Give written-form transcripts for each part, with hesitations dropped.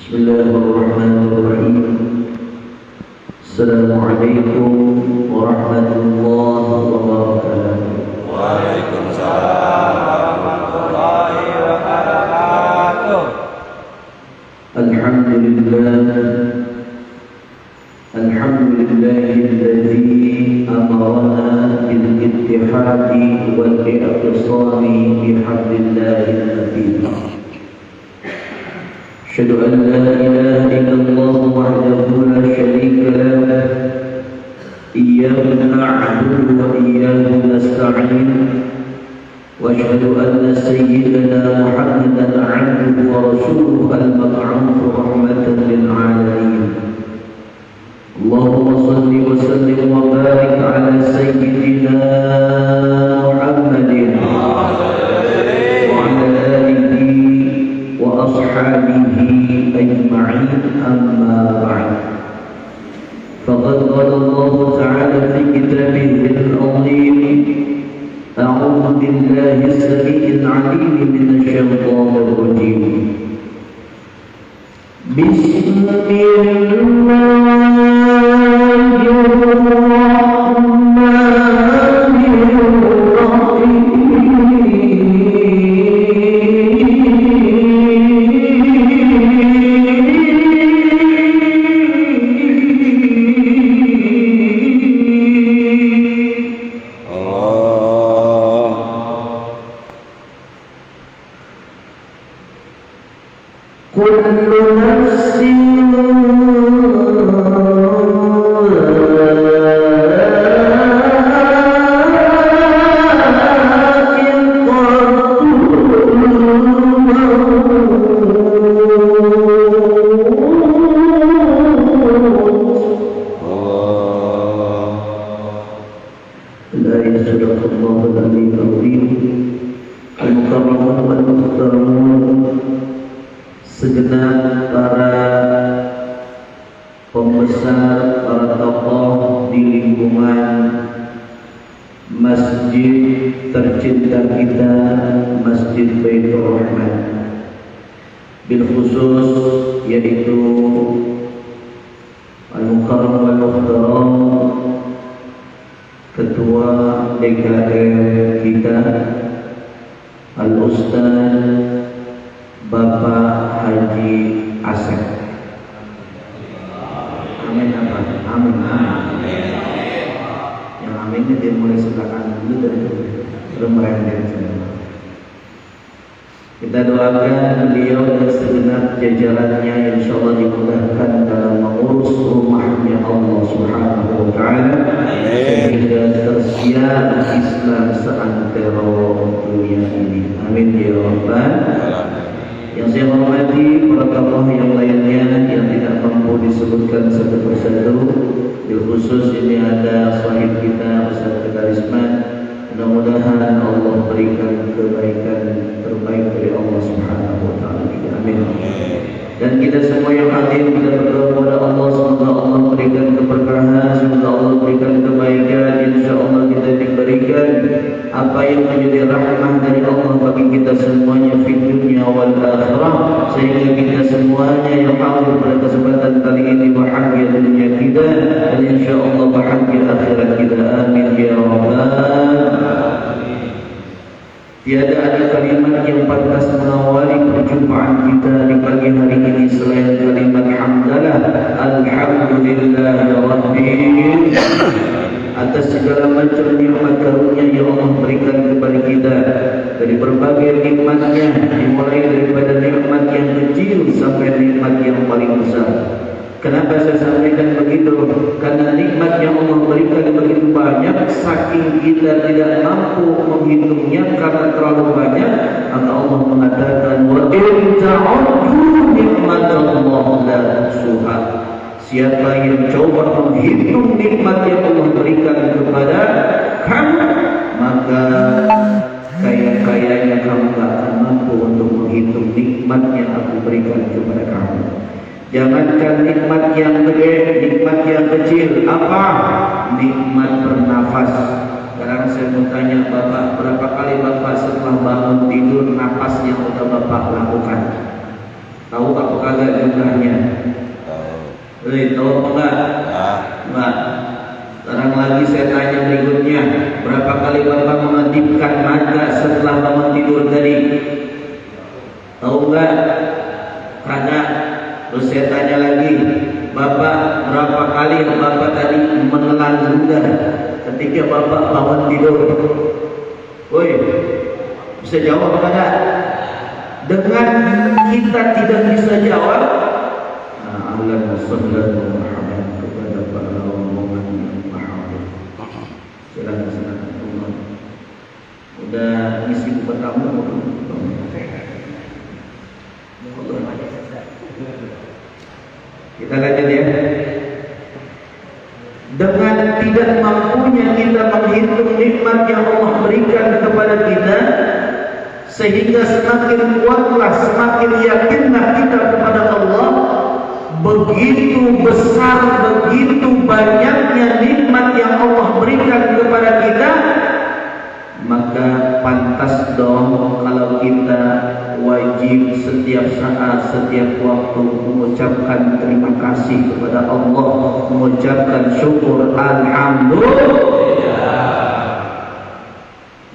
Bismillahirrahmanirrahim. Assalamualaikum warahmatullahi wabarakatuh. Waalaikumsalam warahmatullahi wabarakatuh. Alhamdulillahilladzi amarana bil ittihadi wal i'tisami bihablillahil matin. Asyhadu an la ilaha illallah wahdahu la syarika lah. Iyyahu na'budu wa iyyahu nasta'in. Wa asyhadu anna sayyidana Muhammadan 'abduhu wa rasuluhu al-mab'uts rahmatan lil 'alamin. Allahumma shalli wa sallim wa barik 'ala sayyidina Muhammadin wa 'ala alihi wa ashabihi ajma'in, amma ba'd. Faqad qala Allah ta'ala fi kitabihi al-'azim: a'udzu billahi as-sami'il 'alim minash shaitanir rajim. Segenap para pembesar, para tokoh di lingkungan masjid tercinta kita, Masjid Baitur Rahman, bil khusus yaitu Al-Mukarram wal-Muhtaram Ketua DKM kita, Al-Ustaz Bapak Haji Asep. Amin apa? Amin. Yang aminnya dia mulai sebelah kanan dulu dan merendeng semua. Kita doakan beliau dan segenap jajarannya insyaallah dimudahkan dalam mengurus rumahnya Allah Subhanahu wa taala sehingga tersiar Islam seantero dunia ini. Amin ya rabbal alamin. Yang saya hormati para tokoh yang lainnya yang tidak mampu disebutkan satu persatu. Di khusus ini ada sahib kita Ustaz Karisman. Mudah-mudahan Allah berikan kebaikan terbaik dari Allah Subhanahu wa taala. Amin. Dan kita semua yang hadir kita berdoa kepada Allah semoga Allah berikan keberkahan, semoga Allah berikan kebaikan, insyaallah kita diberikan apa yang menjadi rahmah dari Allah bagi kita semuanya di dunia wal akhirah, sehingga kita semuanya yang hadir pada kesempatan kali ini bahagia dunia kita dan insyaallah bahagia akhirat kita. Amin ya rabbal alamin. Tiada ada kalimat yang pantas mengawali perjumpaan kita di pagi hari ini selain kalimat hamdalah. Alhamdulillah rabbil atas segala macam nikmat karunia yang Allah berikan kepada kita, dari berbagai nikmatnya, dimulai daripada nikmat yang kecil sampai nikmat yang paling besar. Kenapa saya sampaikan begitu? Karena nikmat yang Allah berikan begitu banyak, saking kita tidak mampu menghitungnya karena terlalu banyak, maka Allah mengatakan wa in ta'uddu nikmatallahi la tuhsuha. Siapa yang coba menghitung nikmat yang Allah berikan kepada kamu, maka kaya-kayanya kamu tak akan mampu untuk menghitung nikmat yang aku berikan kepada kamu. Jangankan nikmat yang gede, nikmat yang kecil, apa? Nikmat bernafas. Sekarang saya mau tanya Bapak, berapa kali Bapak setelah bangun tidur nafas yang sudah Bapak lakukan? Tahu apa kagak? nggak jumlahnya? Tahu apa enggak? Enggak. Sekarang lagi saya tanya berikutnya, berapa kali Bapak mengedipkan mata setelah bangun tidur tadi? Tahu enggak? Kagak. Terus saya tanya lagi, Bapak berapa kali Bapak tadi menelan ludah ketika Bapak bangun tidur? Woi, bisa jawab kagak? Dengan kita tidak bisa jawab, Allah sallallahu Muhammad kepada para omongan yang maha. Silakan. Udah ngisi pertama belum? Kita lanjut ya. Dengan tidak mampunya kita menghitung nikmat yang Allah berikan kepada kita, sehingga semakin kuatlah, semakin yakinlah kita kepada Allah. Begitu besar, begitu banyaknya nikmat yang Allah berikan kepada kita, maka pantas dong kalau kita wajib setiap saat, setiap waktu mengucapkan terima kasih kepada Allah, mengucapkan syukur alhamdulillah.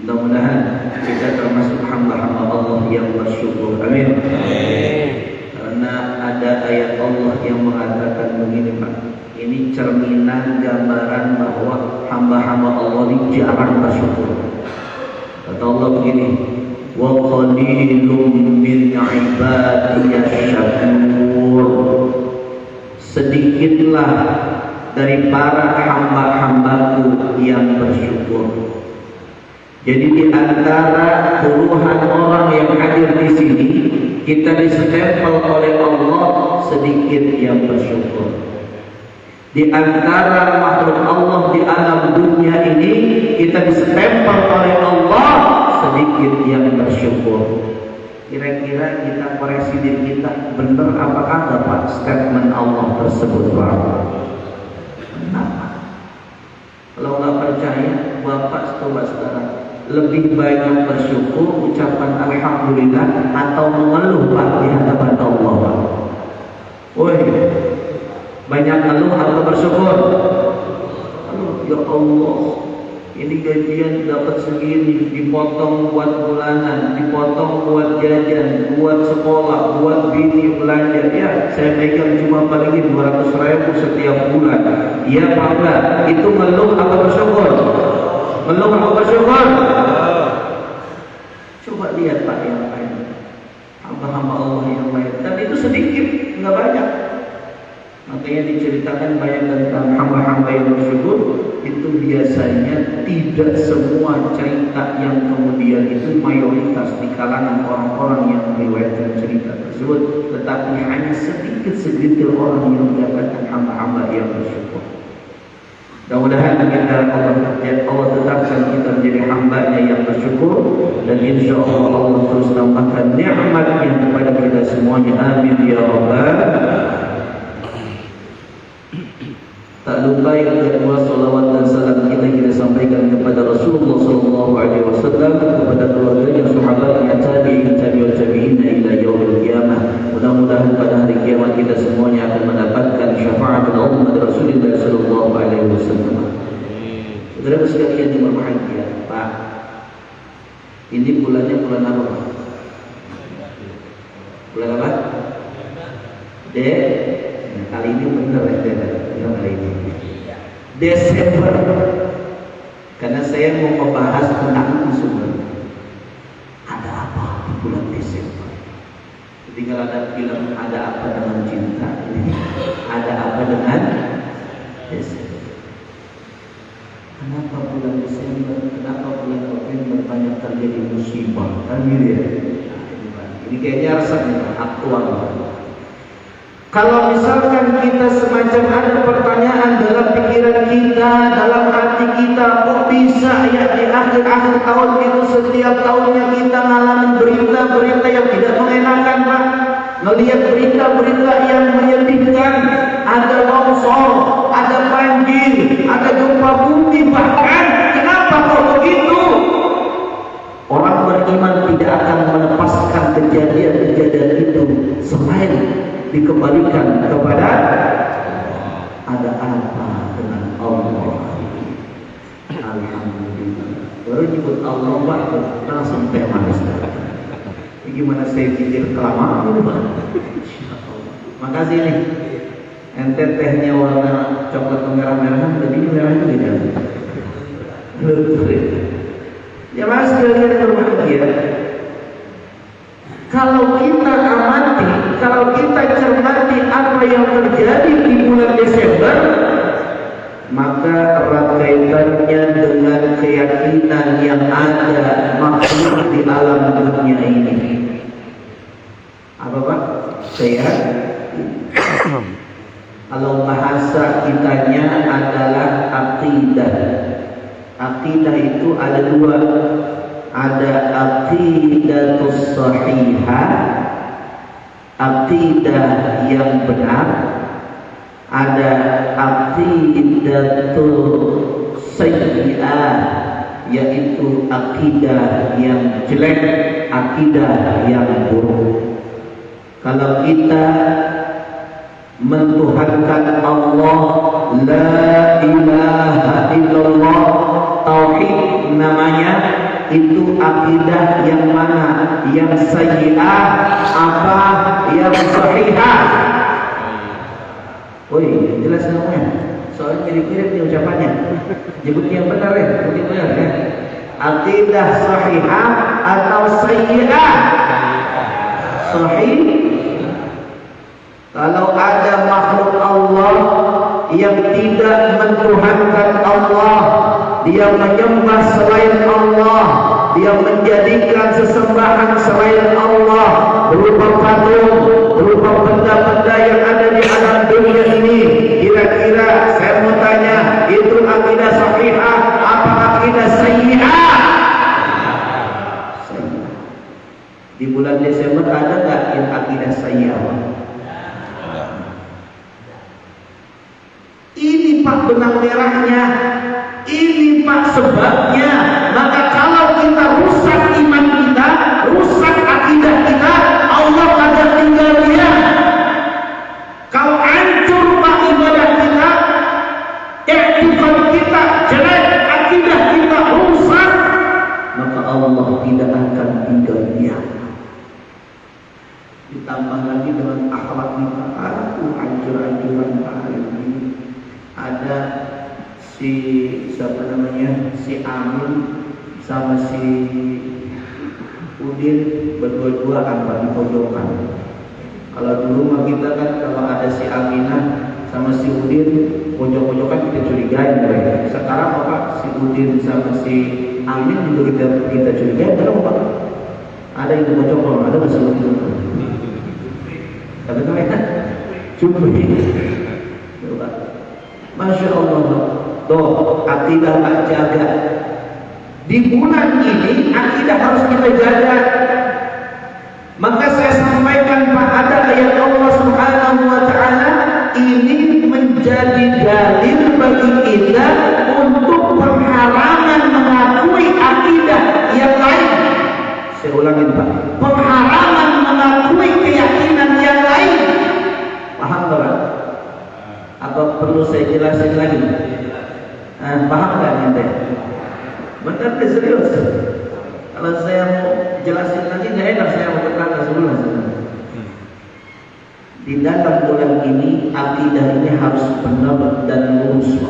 Mudah-mudahan kita termasuk hamba-hamba Allah yang bersyukur. Amin. Karena ada ayat Allah yang mengatakan begini, Pak. Ini cerminan gambaran bahwa hamba-hamba Allah ini jarang bersyukur. Kata Allah begini, wa qalilun min ibadiyash syakur. Sedikitlah dari para hamba-hambaku yang bersyukur. Jadi di antara puluhan orang yang hadir di sini, kita disempel oleh Allah sedikit yang bersyukur. Di antara makhluk Allah di alam dunia ini, kita disempel oleh Allah sedikit yang bersyukur. Kira-kira kita koreksi diri kita, benar apakah dapat statement Allah tersebut, Pak? Kenapa? Kalau nggak percaya, Bapak coba sekarang lebih banyak bersyukur, ucapan alhamdulillah, atau mengeluh Pak di hadapan Allah, Pak? Woi, banyak ngeluh atau bersyukur? Ya Allah, ini gajian dapat segini, dipotong buat bulanan, dipotong buat jajan, buat sekolah, buat bini belanja. Ya, saya pegang cuma paling 200.000 setiap bulan. Iya Pak enggak? Itu ngeluh atau bersyukur? Ngeluh atau bersyukur? Coba lihat Pak yang lain, hamba-hamba Allah yang lain, dan itu sedikit, nggak banyak. Makanya diceritakan banyak tentang hamba-hamba yang bersyukur. Itu biasanya tidak semua cerita yang kemudian itu mayoritas di kalangan orang-orang yang meriwayatkan cerita tersebut, tetapi hanya sedikit segelintir orang yang mendapatkan hamba-hamba yang bersyukur. Mudah-mudahan kita Allah tetapkan kita menjadi hamba-Nya yang bersyukur, dan insya Allah terus tambahkan nikmat-Nya kepada kita semuanya. Amin ya rabbal. Tak lupa yang kedua, salawat dan salam kita sampaikan kepada Rasulullah SAW, kepada keluarganya, sahabatnya, tabi'in ila yaumil qiyamah. Mudah-mudahan pada hari kiamat kita semuanya akan mendapatkan syafaat ummat Rasulullah SAW. Saudara sekalian yang berbahagia, Pak, ini bulannya bulan apa, Pak? Bulan apa? Kali ini benar ya, kali ini Desember, karena saya mau membahas tentang sumber. Ada apa di bulan Desember? Jadi kalau ada film ada apa dengan cinta, ada apa dengan Desember? Kenapa bulan Desember? Kenapa bulan November banyak terjadi musibah? Kan gitu ya? Ini kayaknya rasanya aktual. Kalau misalkan kita semacam ada pertanyaan dalam pikiran kita, dalam hati kita, kok bisa ya di akhir-akhir tahun itu setiap tahunnya kita ngalamin berita-berita yang tidak mengenakan, Pak. Melihat berita-berita yang menyedihkan, ada longsor, ada banjir, ada gempa bumi, bahkan kenapa kok begitu? Orang beriman tidak akan melepaskan kejadian-kejadian itu selain dikembalikan kepada ada apa dengan Allah. Alhamdulillah. Baru nyebut Allah Pak, langsung teh manis. Ini gimana saya pikir kelamaan ini Pak. Makasih nih. Ente tehnya warna coklat merah-merahan, jadi merah itu beda. Ya mas, kalian berbahagia. Kalau kita amati, kalau kita cermati apa yang terjadi di bulan Desember, maka erat kaitannya dengan keyakinan yang ada makhluk di alam dunia ini. Apa Pak? Kalau bahasa kitanya adalah akidah. Akidah itu ada dua. Ada aqidatus sahihah, akidah yang benar. Ada aqidatul sayyi'ah, yaitu akidah yang jelek, akidah yang buruk. Kalau kita mentuhankan Allah, la ilaha illallah, tauhid namanya, itu akidah yang mana? Yang sayyi'ah apa yang sahihah? Woi, jelas semuanya. Soalnya mirip-mirip nih ucapannya. Nyebut yang benar ya, begitu ya. Akidah sahihah atau sayyi'ah? Sahih. Kalau ada makhluk Allah yang tidak mentuhankan Allah, dia menyembah selain Allah, dia menjadikan sesembahan selain Allah, berupa patung, berupa benda-benda yang ada di alam dunia ini. Kira-kira saya mau tanya, itu akidah sahihah apa akidah sayyi'ah? Di bulan Desember ada nggak yang akidah sayyi'ah? Ini Pak benang merahnya, ini Pak sebabnya. Maka kalau kita rusak iman kita, rusak akidah kita, Allah kagak tinggal diam. Kalau hancur Pak ibadah kita, iktikad kita jelek, akidah kita rusak, maka Allah tidak akan tinggal diam. Ditambah lagi dengan akhlak kita, hancur-hancuran Pak hari ini. Ada siapa namanya, si Amin sama si Udin berdua-dua apa di pojokan. Kalau dulu mah kita kan kalau ada si Aminah sama si Udin pojok-pojokan kita curigain mereka. Sekarang apa si Udin sama si Amin juga kita curigain, kenapa Pak? Ada yang pojok, ada nggak sebelum itu? Tapi mereka curi. Masya Allah, doh akidah tak jaga. Di bulan ini akidah harus kita jaga. Maka saya sampaikan Pak, ada ayat Allah Subhanahu wa Ta'ala, ini menjadi dalil bagi kita untuk pengharaman mengakui akidah yang lain. Saya ulangin Pak, pengharaman mengakui keyakinan yang lain. Paham Pak? Apa perlu saya jelasin lagi? Paham nggak ente? Benar deh, serius. Kalau saya mau jelasin lagi nggak enak, saya mau berkata sebelah. Di dalam bulan ini akidah ini harus benar dan lurus.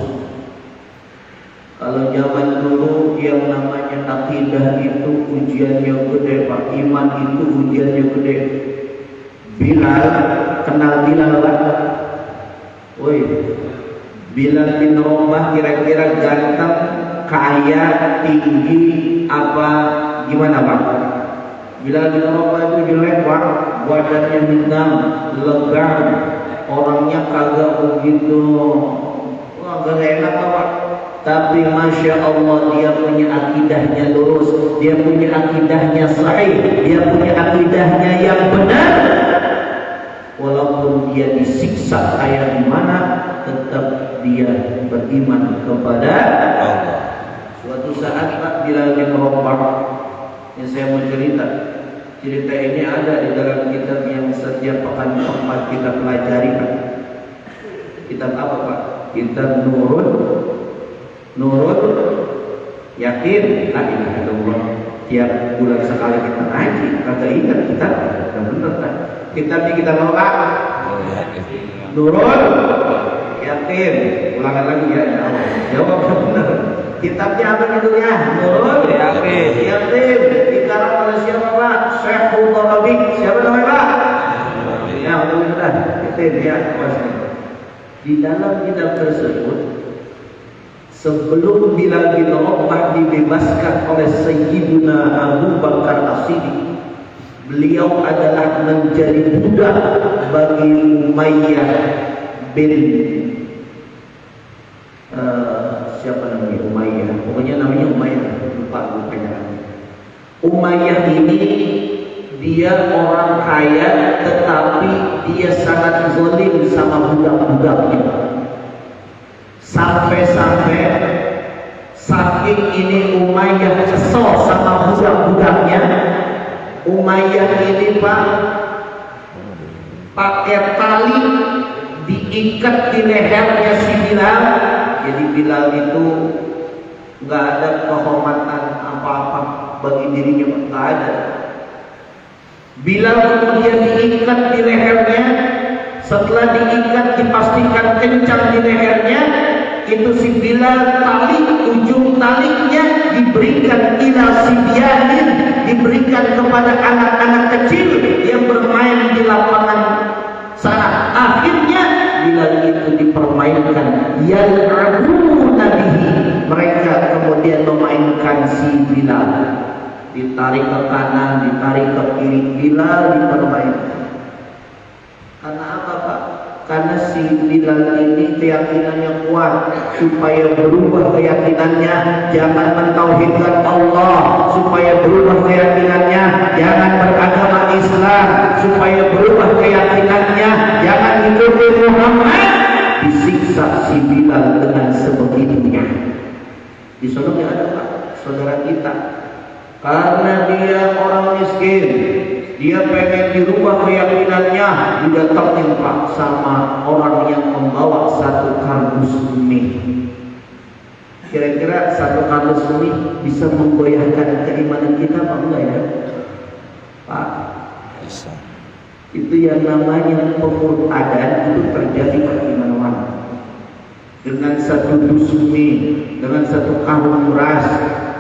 Kalau zaman dulu yang namanya akidah itu ujiannya gede Pak, iman itu ujiannya gede. Bilal, kenal Bilal Pak? Woi, Bilal bin Rabah kira-kira ganteng, kaya, tinggi, apa gimana Pak? Bilal bin Rabah itu jelek Pak, badannya hitam, legang, orangnya kagak begitu, wah gak enak Pak. Tapi Masya Allah dia punya akidahnya lurus, dia punya akidahnya sahih, dia punya akidahnya yang benar. Walaupun dia disiksa kayak gimana, tetap dia beriman kepada Allah. Suatu saat Pak Bilal bin Rabah, yang saya mau cerita, Cerita ini ada di dalam kitab yang setiap pekan keempat kita pelajari, Pak. Kitab apa, Pak? Kitab Nurul Yakin. La ilaha illallah. Tiap bulan sekali kita ngaji, kagak ingat kitab. Yang benar, Pak. Kitabnya kita mau apa? Nurul Yakin. Ulangan lagi ya. Jawab benar. Kitabnya apa itu ya? Nurul Yakin. Dikarang oleh siapa, Pak? Syekh Tharabi. Siapa namanya, Pak? Ya, udah. Yakin ya. Di dalam kitab tersebut, sebelum Bilal bin Rabah dibebaskan oleh Sayyidina Abu Bakar As-Siddiq, beliau adalah menjadi budak bagi Umayyah bin siapa namanya? Umayyah. Pokoknya namanya Umayyah. Lupa namanya. Umayyah ini dia orang kaya, tetapi dia sangat zalim sama budak-budaknya. Sampai-sampai saking ini Umayyah kesel sama budak-budaknya, Umayyah ini, Pak, pakai tali diikat di lehernya si Bilal. Jadi Bilal itu nggak ada kehormatan apa-apa bagi dirinya, nggak ada. Bilal kemudian diikat di lehernya. Setelah diikat dipastikan kencang di lehernya, itu si Bilal ujung talinya diberikan ila sibyanin, diberikan kepada anak-anak kecil yang bermain di lapangan sana. Akhirnya Bilal itu dipermainkan, yal'abuna bihi, mereka kemudian memainkan si Bilal, ditarik ke kanan, ditarik ke kiri, Bilal dipermainkan. Karena apa, Pak? Karena si Bilal ini keyakinannya kuat, supaya berubah keyakinannya jangan mentauhidkan Allah, supaya berubah keyakinannya jangan beragama Islam, supaya berubah keyakinannya jangan ikuti Muhammad. Disiksa si Bilal dengan sebegitunya. Di sononya ada, Pak, saudara kita, karena dia orang miskin, dia pengen dirubah keyakinannya, didatangin, Pak, sama orang yang membawa satu kardus mie. Kira-kira satu kardus mie bisa menggoyahkan keimanan kita apa enggak ya, Pak? Bisa. Itu yang namanya pemurtadan, itu terjadi di mana-mana. Dengan satu dus mie, dengan satu karung beras,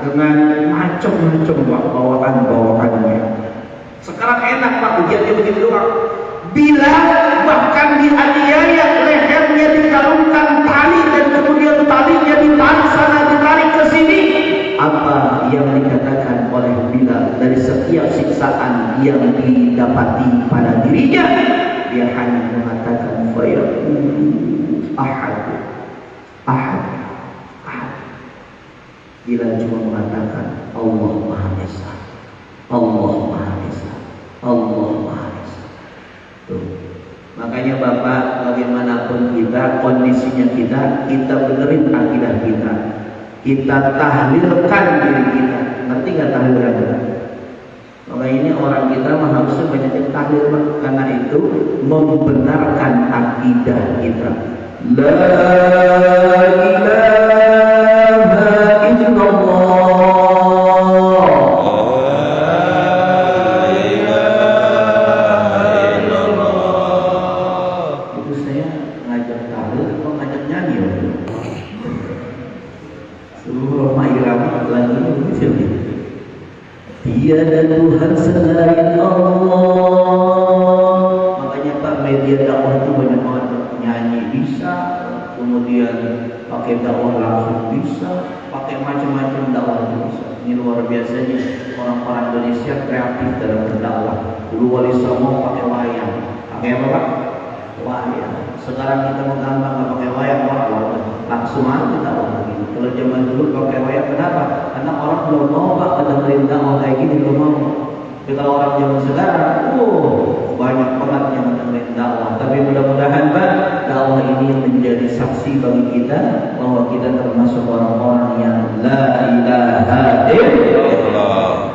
dengan macam-macam bawaan-bawaannya. Sekarang enak, Pak, ujiannya begitu doang. Bila bahkan dianiaya, lehernya dikalungkan tali dan kemudian talinya ditarik sana, ditarik ke sini. Apa yang dikatakan oleh Bilal dari setiap siksaan yang didapati pada dirinya? Dia hanya mengatakan ahad. Bilal cuma mengatakan Allah Maha Esa, Allah Maha Esa, Allah Maha Esa. Tuh. Makanya Bapak, bagaimanapun kita, kondisinya kita benerin akidah kita. Kita tahlilkan diri kita. Ngerti nggak tahlilkan? Makanya ini orang kita harusnya banyak tahlil, karena itu membenarkan akidah kita. La ilaha illallah. Itu saya ngajak tahlil atau ngajak nyanyi? Seluruh irama lagu ini. Tiada Tuhan selain Allah. Makanya Pak, media dakwah itu banyak banget. Nyanyi bisa, kemudian pakai dakwah langsung bisa, pakai macam-macam dakwah bisa. Ini luar biasanya orang-orang Indonesia kreatif dalam berdakwah. Dulu Wali Songo pakai wayang, pakai apa, Pak? Wayang. Sekarang kita mau gambar nggak pakai wayang, langsung aja dakwah lagi. Kalau zaman dulu pakai wayang, kenapa? Karena orang belum mau, Pak, dengerin dakwah kayak gini, belum mau. Tapi kalau orang zaman sekarang, banyak banget yang dengerin dakwah. Tapi mudah-mudahan, Pak, dakwah ini menjadi saksi bagi kita bahwa kita termasuk orang-orang yang la ilaha illallah.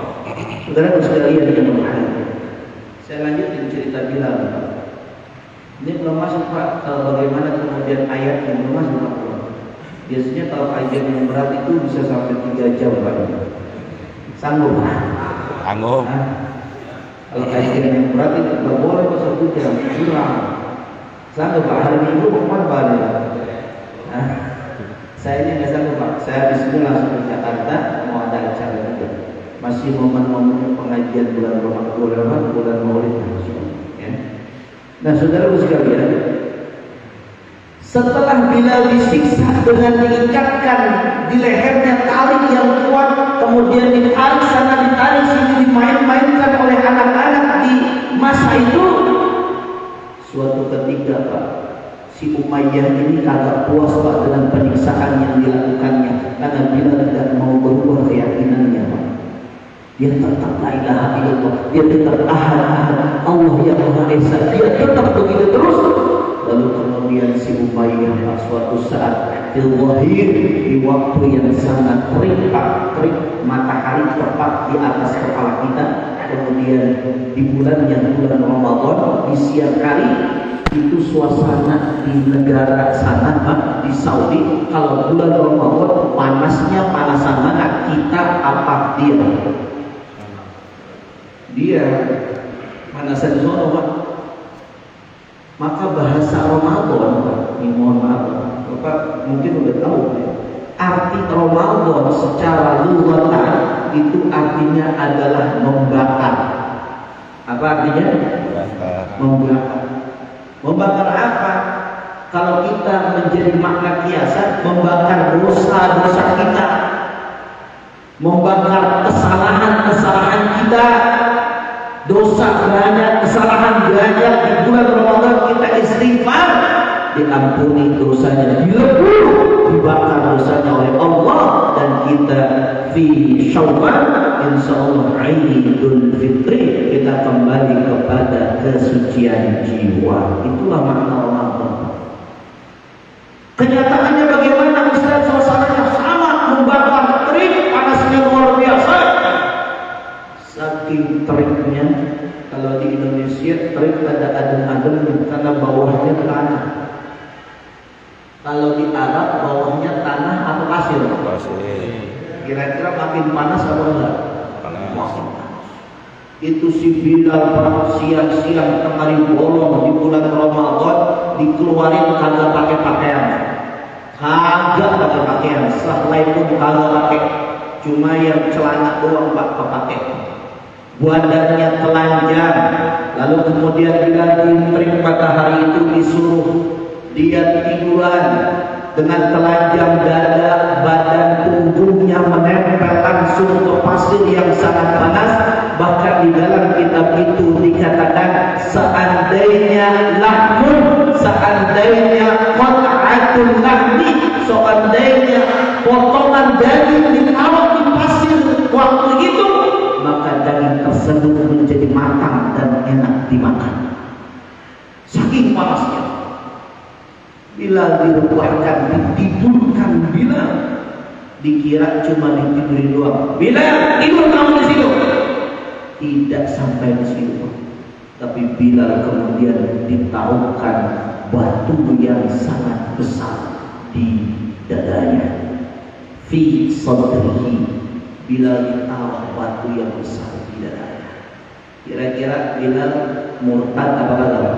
Saudara sekalian yang berbahagia, Bilal. Ini belum masuk Pak, bagaimana kemudian ayat yang belum masuk Pak? Biasanya kalau kajian yang berat itu bisa sampai 3 jam Pak. Sanggup Pak? Sanggup. Kalau kajian yang berat itu nggak boleh pas 1 jam, kurang. Sanggup Pak? Hari Minggu kemana Pak? Saya ini nggak sanggup Pak. Saya habis itu langsung ke Jakarta, mau ada acara juga. Masih momen-momen pengajian bulan Ramadan, bulan Maulid. Ya. Nah, saudara sekalian, setelah Bilal disiksa dengan diikatkan di lehernya tali yang kuat, kemudian ditarik sana ditarik sini, dimain-mainkan oleh anak-anak di masa itu, suatu ketika Pak, si Umayyah ini kagak puas Pak dengan penyiksaan yang dilakukannya, karena Bilal tidak mau berubah keyakinannya Pak. Dia tetap la ilaha illallah, dia tetap ahad Allah yang Maha Esa, dia tetap begitu terus. Lalu kemudian si Umayyah suatu saat di waktu yang sangat terik Pak, terik matahari tepat di atas kepala kita, kemudian di bulan yang bulan Ramadan di siang hari, itu suasana di negara sana Pak, di Saudi, kalau bulan Ramadan panasnya panasan mana, kita apa dia panasan di sana Pak. Maka bahasa Ramadan Pak, ini mohon maaf Bapak mungkin udah tahu ya, arti Ramadan secara lughatan itu artinya adalah membakar. Apa artinya? Membakar. Membakar apa? Kalau kita menjadi makna kiasan, membakar dosa-dosa kita, membakar kesalahan-kesalahan kita, dosa banyak, kesalahan banyak. Di bulan Ramadan kita istighfar, diampuni dosanya, dilebur, dibakar dosanya oleh Allah, dan kita fi Syawal insyaallah Idul Fitri, kita kembali kepada kesucian jiwa. Itulah makna Ramadan. Kenyataannya bagaimana Ustaz? Suasananya sama, membakar, terik, panasnya luar biasa. Saking teriknya, kalau di Indonesia terik ada adem-adem karena bawahnya tanah. Kalau di Arab bawahnya tanah atau pasir? Kira-kira makin panas atau enggak? Makin panas. Itu si Bilal siang-siang tengah bolong di bulan Ramadan dikeluarin kagak pakai pakaian. Kagak pakai pakaian, setelah itu kagak pakai. Cuma yang celana doang Pak kepakai. Badannya telanjang. Lalu kemudian bila terik matahari itu disuruh dia tiduran dengan telanjang dada, badan punggungnya menempel langsung ke pasir yang sangat panas. Bahkan di dalam kitab itu dikatakan seandainya lahmun, seandainya qat'atul lahmi, seandainya potongan daging ditaruh di pasir waktu itu, maka daging tersebut menjadi matang dan enak dimakan. Saking panasnya. Bila dirupakan, ditidurkan Bilal, dikira cuma ditidurin doang. Bilal, tidur kamu di situ. Tidak sampai di situ, tapi Bilal kemudian ditaruhkan batu yang sangat besar di dadanya. Fi sadrihi, Bilal ditaruh batu yang besar di dadanya. Kira-kira Bilal murtad apa kagak?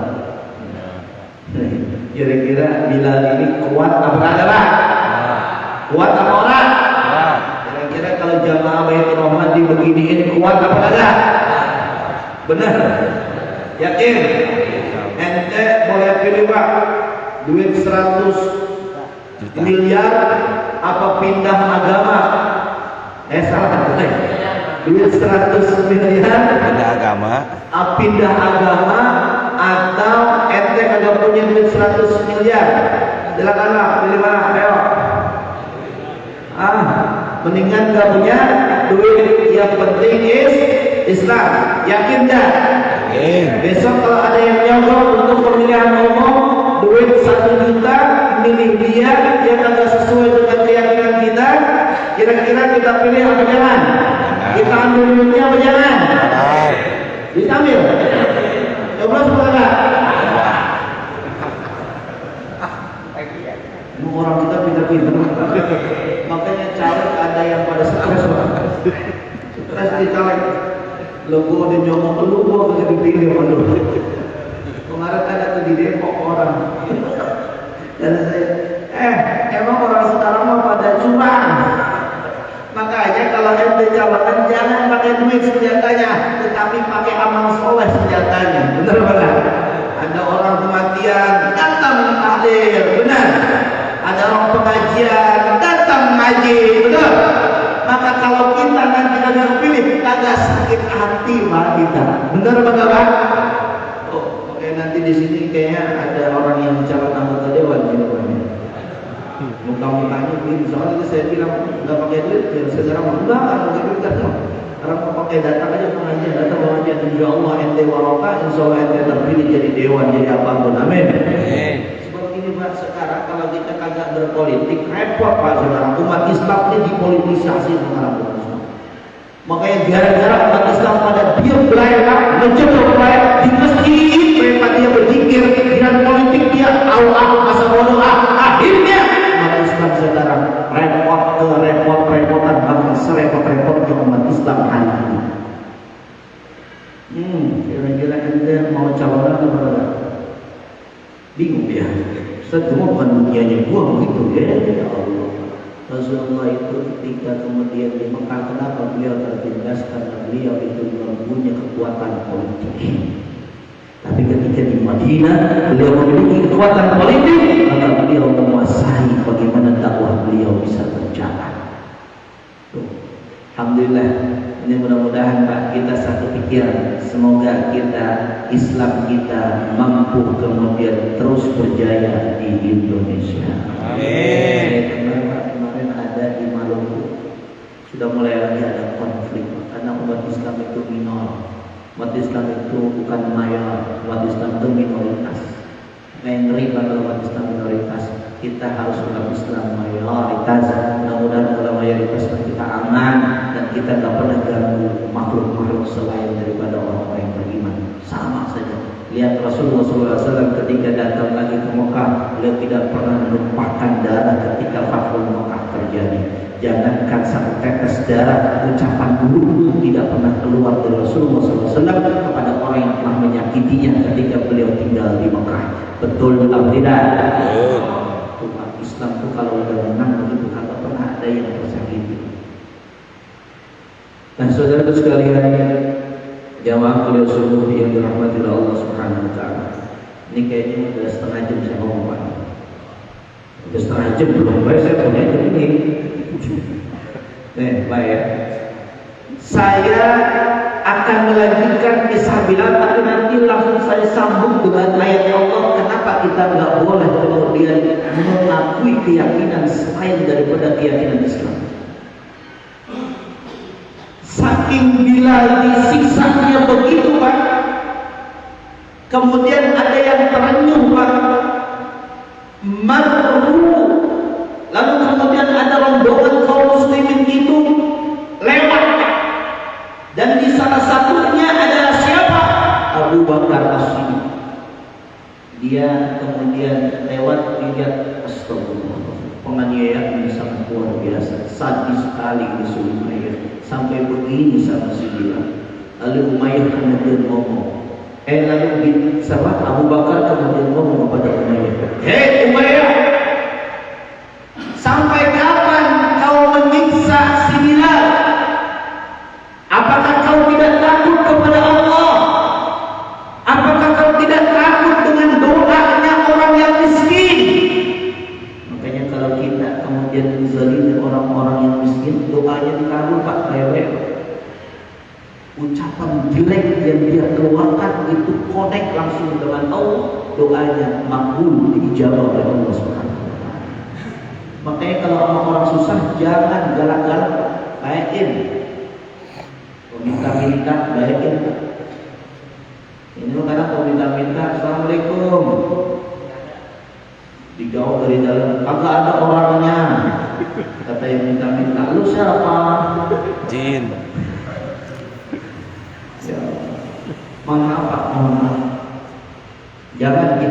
Kira-kira Bilal ini kuat apa kagak Pak? Kuat apa orang? Kira-kira kalau jamaah Baitur Rahman dibeginiin kuat apa kagak? Benar? Yakin? Ente boleh pilih Pak, duit 100 miliar apa pindah agama? Salah. Duit 100 miliar Pindah agama. Pindah agama atau ente kagak punya duit 100 miliar? Silakan Pak, pilih mana? Ayo. Mendingan gak punya duit, yang penting Islam. Yakin dah? Besok kalau ada yang nyogok untuk pemilihan umum, duit 1 juta, milih dia kagak sesuai dengan keyakinan kita, kira-kira kita pilih apa jangan? Kita ambil duitnya apa jangan? Kita ambil. Coblos apa enggak? Emang orang kita pintar-pintar. Makanya caleg ada yang pada stres banget. Stres di caleg. Lo gue udah nyomong lu, gue bisa dipilih sama lu. Kemarin ada tuh di Depok orang. Dan saya, emang orang sekarang mau pada curang. Makanya kalau ente jabatan jangan pakai duit senjatanya, tetapi pakai amal soleh senjatanya. Benar benar. Ada orang kematian, datang tahdir, benar. Ada orang pengajian, datang ngaji, benar. Maka kalau kita nanti kagak pilih, kagak sakit hati mah kita. Benar apa Pak? Oh, oke nanti di sini kayaknya ada orang yang calon anggota dewan gitu Pak. Muka-mukanya begini, soalnya itu saya bilang nggak pakai duit, ya sekarang enggak pakai duit kan? Orang mau pakai datang aja pengajian, datang pengajian, insya Allah ente waroka, insya Allah ente terpilih jadi dewan, jadi apapun, amin. Sebab ini Pak, sekarang kalau kita kagak berpolitik, repot Pak saudara. Umat Islam ini dipolitisasi sekarang. Makanya gara-gara umat Islam pada diam belajar, mencoba belajar di masjid, mereka dia berzikir, dengan politik dia Allah masa bodoh, akhirnya umat Islam sekarang repotan bahkan serepot-repotnya umat Islam hari ini. Kira-kira ente mau calonan apa enggak? Bingung ya. Ustaz, cuma bukan dunianya gua begitu ya Allah. Rasulullah itu ketika kemudian di Mekah, kenapa beliau tertindas? Karena beliau itu punya kekuatan politik. Tapi ketika di Madinah beliau memiliki kekuatan politik, maka beliau menguasai bagaimana dakwah beliau bisa berjalan. Alhamdulillah, ini mudah-mudahan Pak kita satu pikiran. Semoga kita Islam kita mampu kemudian terus berjaya di Indonesia. Amin. Kemarin ada di Maluku sudah mulai lagi ada konflik karena umat Islam itu minor. Umat Islam itu bukan mayor, umat Islam itu minoritas. Ngeri kalau umat Islam minoritas, kita harus umat Islam mayoritas. Mudah-mudahan kalau mayoritas kita aman dan kita tak pernah ganggu makhluk-makhluk selain daripada orang-orang yang beriman. Sama saja. Lihat Rasulullah SAW ketika datang lagi ke Mekah, beliau tidak pernah menumpahkan darah ketika Fathul Mekah terjadi. Jangankan satu tetes darah, ucapan buruk tidak pernah keluar dari Rasulullah SAW kepada orang yang telah menyakitinya ketika beliau tinggal di Mekah. Betul atau tidak? Umat Islam itu kalau udah menang begitu, kagak pernah ada yang tersakiti. Nah saudara sekalian, jamaah kuliah subuh yang dirahmati Allah Subhanahu Wa Taala. Ini kayaknya udah setengah jam saya ngomong Pak. Udah setengah jam belum baik saya punya jam ini. Pak ya. Saya akan melanjutkan kisah Bilal, tapi nanti langsung saya sambung dengan ayat Allah. Kenapa kita nggak boleh kemudian mengakui keyakinan selain daripada keyakinan Islam? Saking Bilal disiksanya begitu Pak, kemudian ada yang terenyuh Pak, marru, lalu kemudian ada rombongan kaum muslimin itu lewat, dan di salah satunya adalah siapa? Abu Bakar As-Siddiq. Dia kemudian lewat, lihat, astagfirullah, penganiayaan ini sangat luar biasa, sadis sekali musuh Umayyah, sampai begini sama si Bilal. Lalu Umayyah kemudian ngomong, lalu sahabat Abu Bakar kemudian ngomong kepada Umayyah, hei Umayyah, sampai kapan kau menyiksa si Bilal? Apakah kau tidak takut kepada Allah? Apakah kau tidak takut dengan doanya orang yang miskin? Makanya kalau kita kemudian menzalimi orang-orang yang miskin, doanya dikabul Pak, kayak ucapan jelek yang dia keluarkan itu connect langsung dengan Allah, doanya makbul, diijabah oleh Allah Subhanahu wa Ta'ala. Makanya kalau orang susah jangan galak-galak, baikin. Minta-minta, baikin. Ini kadang kalau minta-minta, assalamualaikum, dijawab dari dalam, kagak ada orangnya. Kata yang minta-minta, lu siapa? Jin. Ya, mohon maaf Pak, mohon maaf.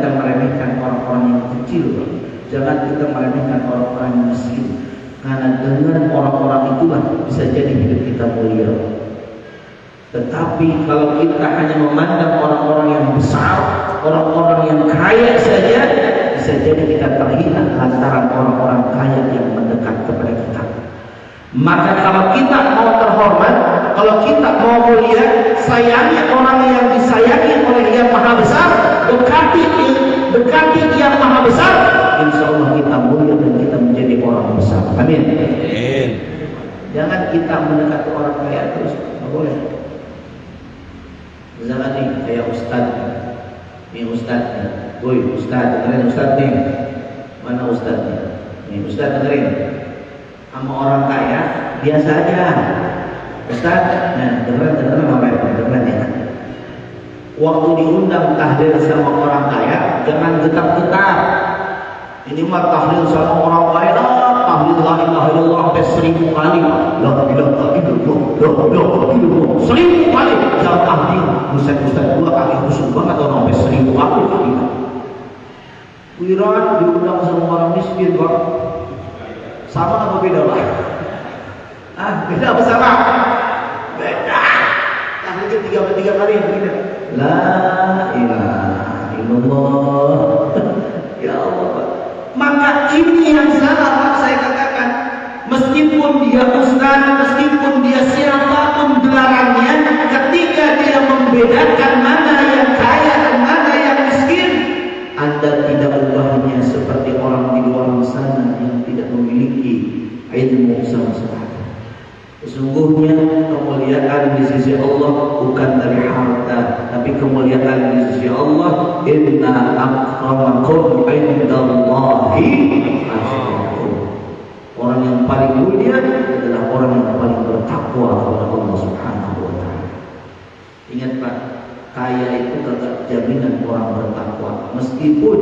kita meremehkan orang-orang yang kecil, jangan kita meremehkan orang-orang yang miskin. Karena dengan orang-orang itulah bisa jadi hidup kita mulia. Tetapi kalau kita hanya memandang orang-orang yang besar, orang-orang yang kaya saja, bisa jadi kita terhina lantaran orang-orang kaya yang mendekat kepada kita. Maka kalau kita mau terhormat, kalau kita mau mulia, sayangi orang yang disayangi oleh Yang Maha Besar, dekati Yang Maha Besar, insya Allah kita mulia dan kita menjadi orang besar. Amin. Amin. Jangan kita mendekati orang kaya terus, nggak boleh. Misalkan nih kayak ustad, nih ustadnya, woi ustad, dengerin ustad nih, mana ustadnya? Nih ustad dengerin, sama orang kaya biasa aja. Ustad, nah dengerin apa ya? Dengerin ya. Waktu diundang tahlil sama orang kaya, jangan getar-getar. Ini mah tahlil sama orang kaya, tahlil la ilaha illallah sampai 1000 kali. La ilaha illallah, 1000 kali. Jangan tahlil. Ustaz gua kaki busuk banget atau sampai 1000 kali. Wiran diundang sama orang miskin, Bang. Sama apa beda, Pak? Beda apa sama? Beda. Tahlilnya 3 kali begini. La ilaha illallah. Ya Allah, Pak. Maka ini yang salah, Pak, saya katakan. Meskipun dia ustaz, meskipun dia siapapun gelarannya, ketika dia membedakan mana yang kaya dan mana yang miskin, Anda tidak ubahnya seperti orang di luar sana yang tidak memiliki ilmu sama sekali. Sesungguhnya kemuliaan di sisi Allah bukan dari harta, tapi kemuliaan di sisi Allah, inna akramakum indallahi atqakum. Orang yang paling mulia adalah orang yang paling bertakwa kepada Allah Subhanahu wa taala. Ingat Pak, kaya itu tidak jaminan orang bertakwa. Meskipun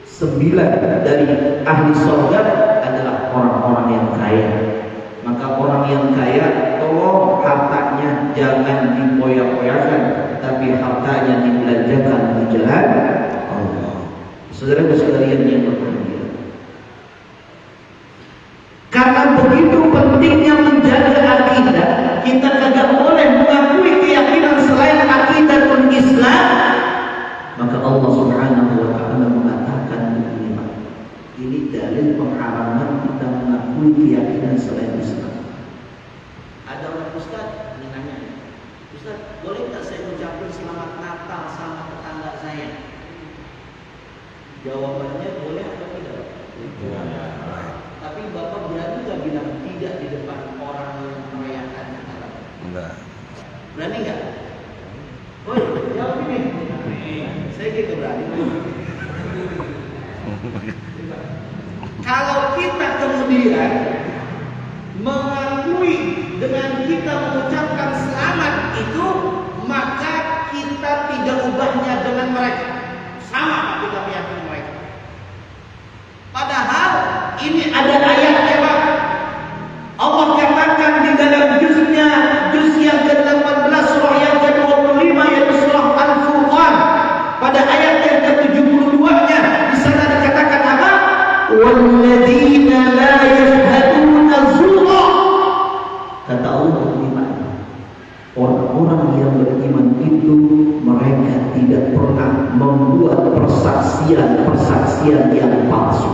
9 dari ahli surga adalah orang-orang yang kaya. Maka orang yang kaya, tolong hartanya jangan dipoya-poyakan, tapi hartanya dibelanjakan di jalan Allah. Saudara sekalian yang berbahagia, karena begitu pentingnya menjaga akidah, kita tidak boleh mengakui keyakinan selain akidah Islam. Maka Allah Subhanahu wa taala mengatakan begini, ini dalil pengharaman kita mengakui keyakinan selain Islam. Ada orang ustaz nanya, Ustaz, boleh tak saya ucapin selamat Natal sama tetangga saya? Jawabannya boleh atau tidak? Tapi Bapak berani nggak bilang tidak di depan orang yang merayakan Natal? Enggak. Berani nggak? Oh, jawab ini. Saya gitu berani. Kalau kita kemudian mengakui dengan kita mengucapkan selamat itu, maka kita tidak ubahnya dengan mereka. Sama kita meyakini mereka. Padahal ini ada ayatnya, Pak. Allah katakan di dalam juz yang ke-18 surah yang ke-25 yaitu surah Al-Furqan. Pada ayat yang ke-72-nya di sana dikatakan apa? Walladzina la yashhaduna zura. Kata Allah bagaimana? Orang-orang yang beriman itu mereka tidak pernah membuat persaksian yang palsu.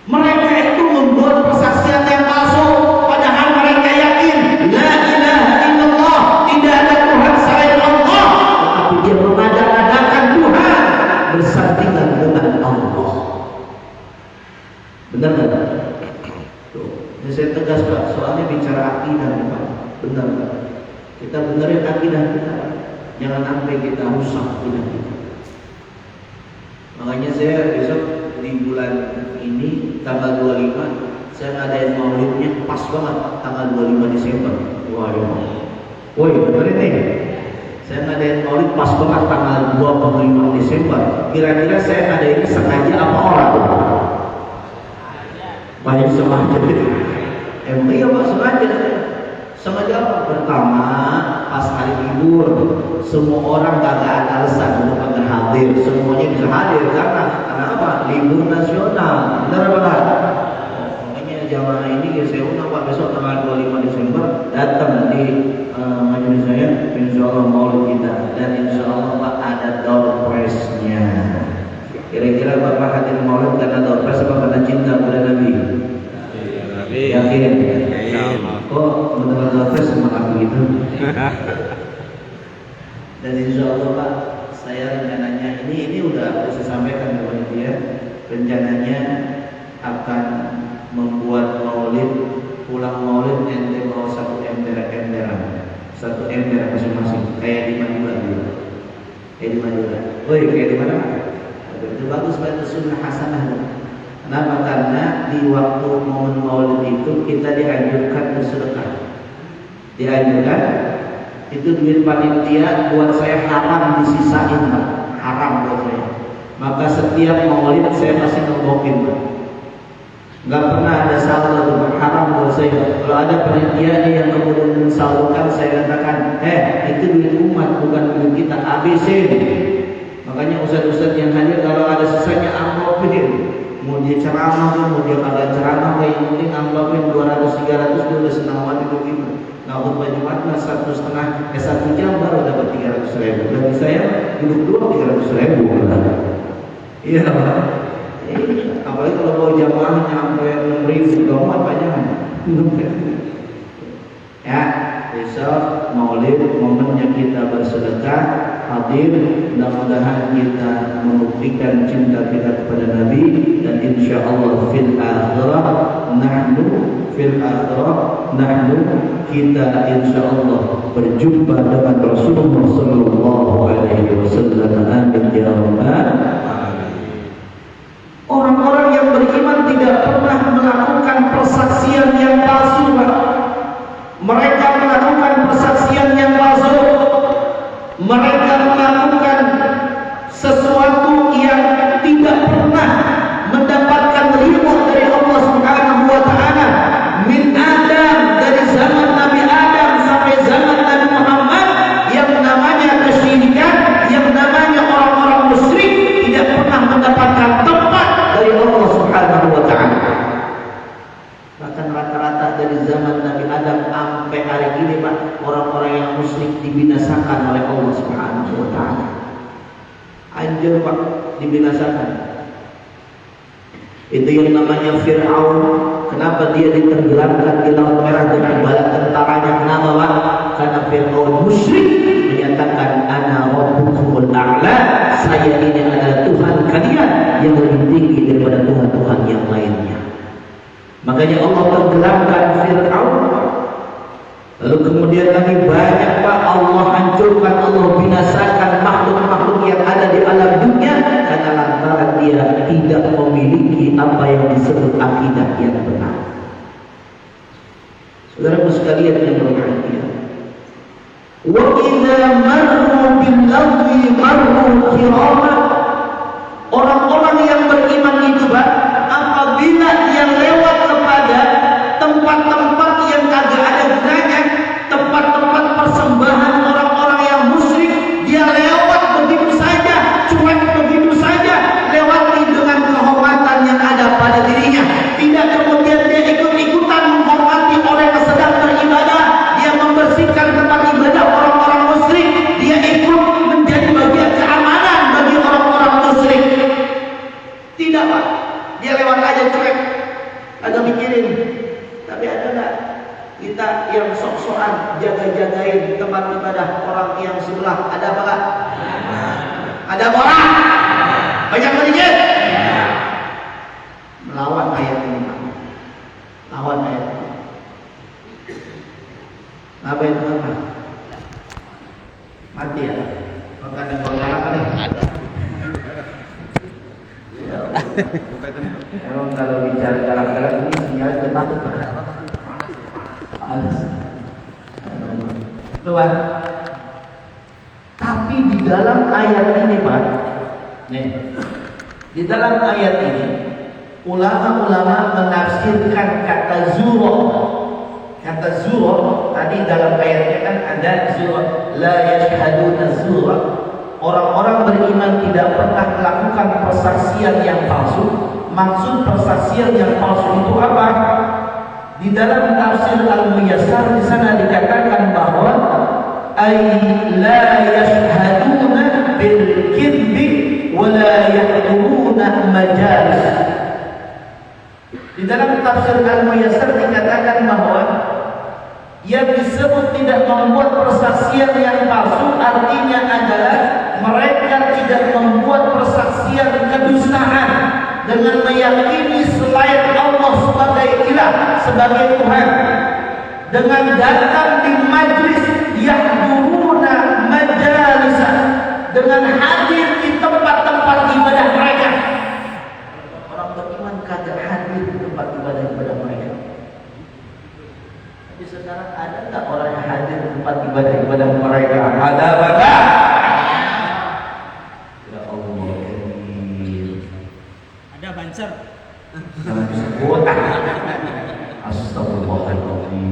Mereka itu membuat persaksian yang palsu, padahal mereka yakin la ilaha illallah, tidak ada Tuhan selain Allah, tetapi dia mengada-adakan Tuhan bersandingan dengan Allah. Benar nggak? Tuh, saya tegas Pak, soalnya bicara akidah Pak. Benar Pak. Kita benerin akidah kita, jangan sampai kita rusak akidah kita. Makanya saya besok di bulan ini tanggal 25 saya ngadain maulidnya pas banget tanggal 25 Desember. Wah ya. Woi, benerin nih. Saya ngadain maulid pas banget tanggal 25 Desember. Kira-kira saya ngadain sengaja apa orang? Banyak sengaja. Iya Pak, sengaja. Sengaja apa? Pertama, pas hari libur, semua orang kagak ada alasan untuk kagak hadir, semuanya bisa hadir karena apa? Libur nasional, benar apa enggak? Makanya jamaah ini saya undang Pak besok tanggal 25 Desember datang di majelis saya, insya Allah maulid kita, dan insya Allah Pak ada door prize-nya. Kira-kira Bapak hadir maulid karena door prize apa karena cinta kepada Nabi? Yakin? Kok mendengar door prize semangat begitu? Dan insya Allah Pak, saya rencananya ini udah saya sampaikan kepada dia, rencananya akan membuat maulid, pulang maulid ente bawa satu ember masing-masing, kayak di Madura gitu. Kayak di mana? Itu bagus banget, sunnah hasanah. Kenapa? Karena di waktu momen maulid itu kita dianjurkan bersedekah. Dianjurkan itu duit panitia buat saya haram disisain, Pak. Haram buat saya. Maka setiap maulid saya pasti ngebokin, Pak. Gak pernah ada saldo, haram buat saya. Kalau ada panitia yang kemudian mensaldokan, saya katakan, itu duit umat, bukan duit kita. ABC. Makanya ustaz-ustaz yang hadir kalau ada sisanya amplopin, mau dia ceramah, mau dia kagak ceramah, kayak yang penting amplopin 200-300 dia udah senang banget begitu. Nah khutbah Jumat 1 jam baru dapat 300.000. Bagi saya duduk dua 300.000. Iya, Pak. Apalagi kalau bawa jamaah sampai 6.000 doang panjangan. Ya, besok maulid momennya kita bersedekah, hadir, mudah-mudahan kita membuktikan cinta kita kepada Nabi, dan insya Allah fil akhirah nahnu kita insya Allah berjumpa dengan Rasulullah sallallahu alaihi wasallam. Amin ya rabbal. Orang-orang yang beriman tidak pernah melakukan persaksian yang palsu. Mereka melakukan persaksian yang palsu. Mereka melakukan sesuatu yang tidak pernah mendapatkan ridha dari Allah Subhanahu wa taala. Min Adam, dari zaman Nabi Adam sampai zaman Nabi Muhammad, yang namanya kesyirikan, yang namanya orang-orang musyrik tidak pernah mendapatkan tempat dari Allah Subhanahu wa taala. Bahkan rata-rata dari zaman Nabi Adam sampai hari ini, Pak, orang-orang yang musyrik dibinasakan oleh Allah Subhanahu wa taala. Anjir, Pak, dibinasakan. Itu yang namanya Fir'aun. Kenapa dia ditenggelamkan di Laut Merah dengan bala tentaranya? Kenapa, Pak? Karena Fir'aun musyrik, menyatakan ana rabbukumul a'la, saya ini adalah Tuhan kalian yang lebih tinggi daripada Tuhan-Tuhan yang lainnya. Makanya Allah tenggelamkan Fir'aun. Lalu kemudian lagi banyak, Pak, Allah hancurkan, Allah binasakan makhluk-makhluk yang ada di alam dunia karena lantaran dia tidak memiliki apa yang disebut akidah yang benar. Saudaraku sekalian yang berbahagia, wa idza marru bil lagwi marru kirama. Orang-orang yang beriman itu, Pak, apabila dia lewat kepada tempat-tempat yang kagak ada gunanya, tempat-tempat persembahan orang-orang yang musyrik, dia lewat begitu saja, cuek begitu saja, lewati dengan kehormatan yang ada pada dirinya. Tidak kemudian dia ikut-ikutan menghormati orang yang sedang beribadah, dia membersihkan tempat ibadah orang-orang musyrik, dia ikut menjadi bagian keamanan bagi orang-orang musyrik. Tidak, Pak, dia lewat aja cuek, agak mikirin. Tapi ada nggak kita yang sok-sokan jaga-jagain tempat ibadah orang yang sebelah? Ada apa nggak? Ada orang? Banyak sedikit? Melawan ayat ini, Pak. Lawan ayat ini. Apa itu, apa? Mati ya? Maka ada orang kali? Memang kalau bicara galak-galak ini sinyal ketakut. Tuhan. Tapi di dalam ayat ini, Pak, nih, di dalam ayat ini ulama-ulama menafsirkan kata zuro. Kata zuro tadi dalam ayatnya kan ada surah la yashhaduna zura. Orang-orang beriman tidak pernah melakukan persaksian yang palsu. Maksud persaksian yang palsu itu apa? Di dalam tafsir Al-Muyassar di sana dikatakan bahwa ay la yashhaduna bil kidbi wa la yahduruna majalis. Di dalam tafsir Al-Muyassar dikatakan bahwa yang disebut tidak membuat persaksian yang palsu artinya adalah mereka tidak membuat persaksian kedustaan dengan meyakini selain Allah sebagai ilah, sebagai Tuhan, dengan datang di majlis yahduruna majalisa, dengan hadir di tempat-tempat ibadah mereka. Orang beriman kagak hadir di tempat ibadah mereka. Tapi sekarang ada tak orang yang hadir di tempat ibadah mereka? Ada apa? Ya Allah, ada banser. jangan disebut. Astagfirullahaladzim.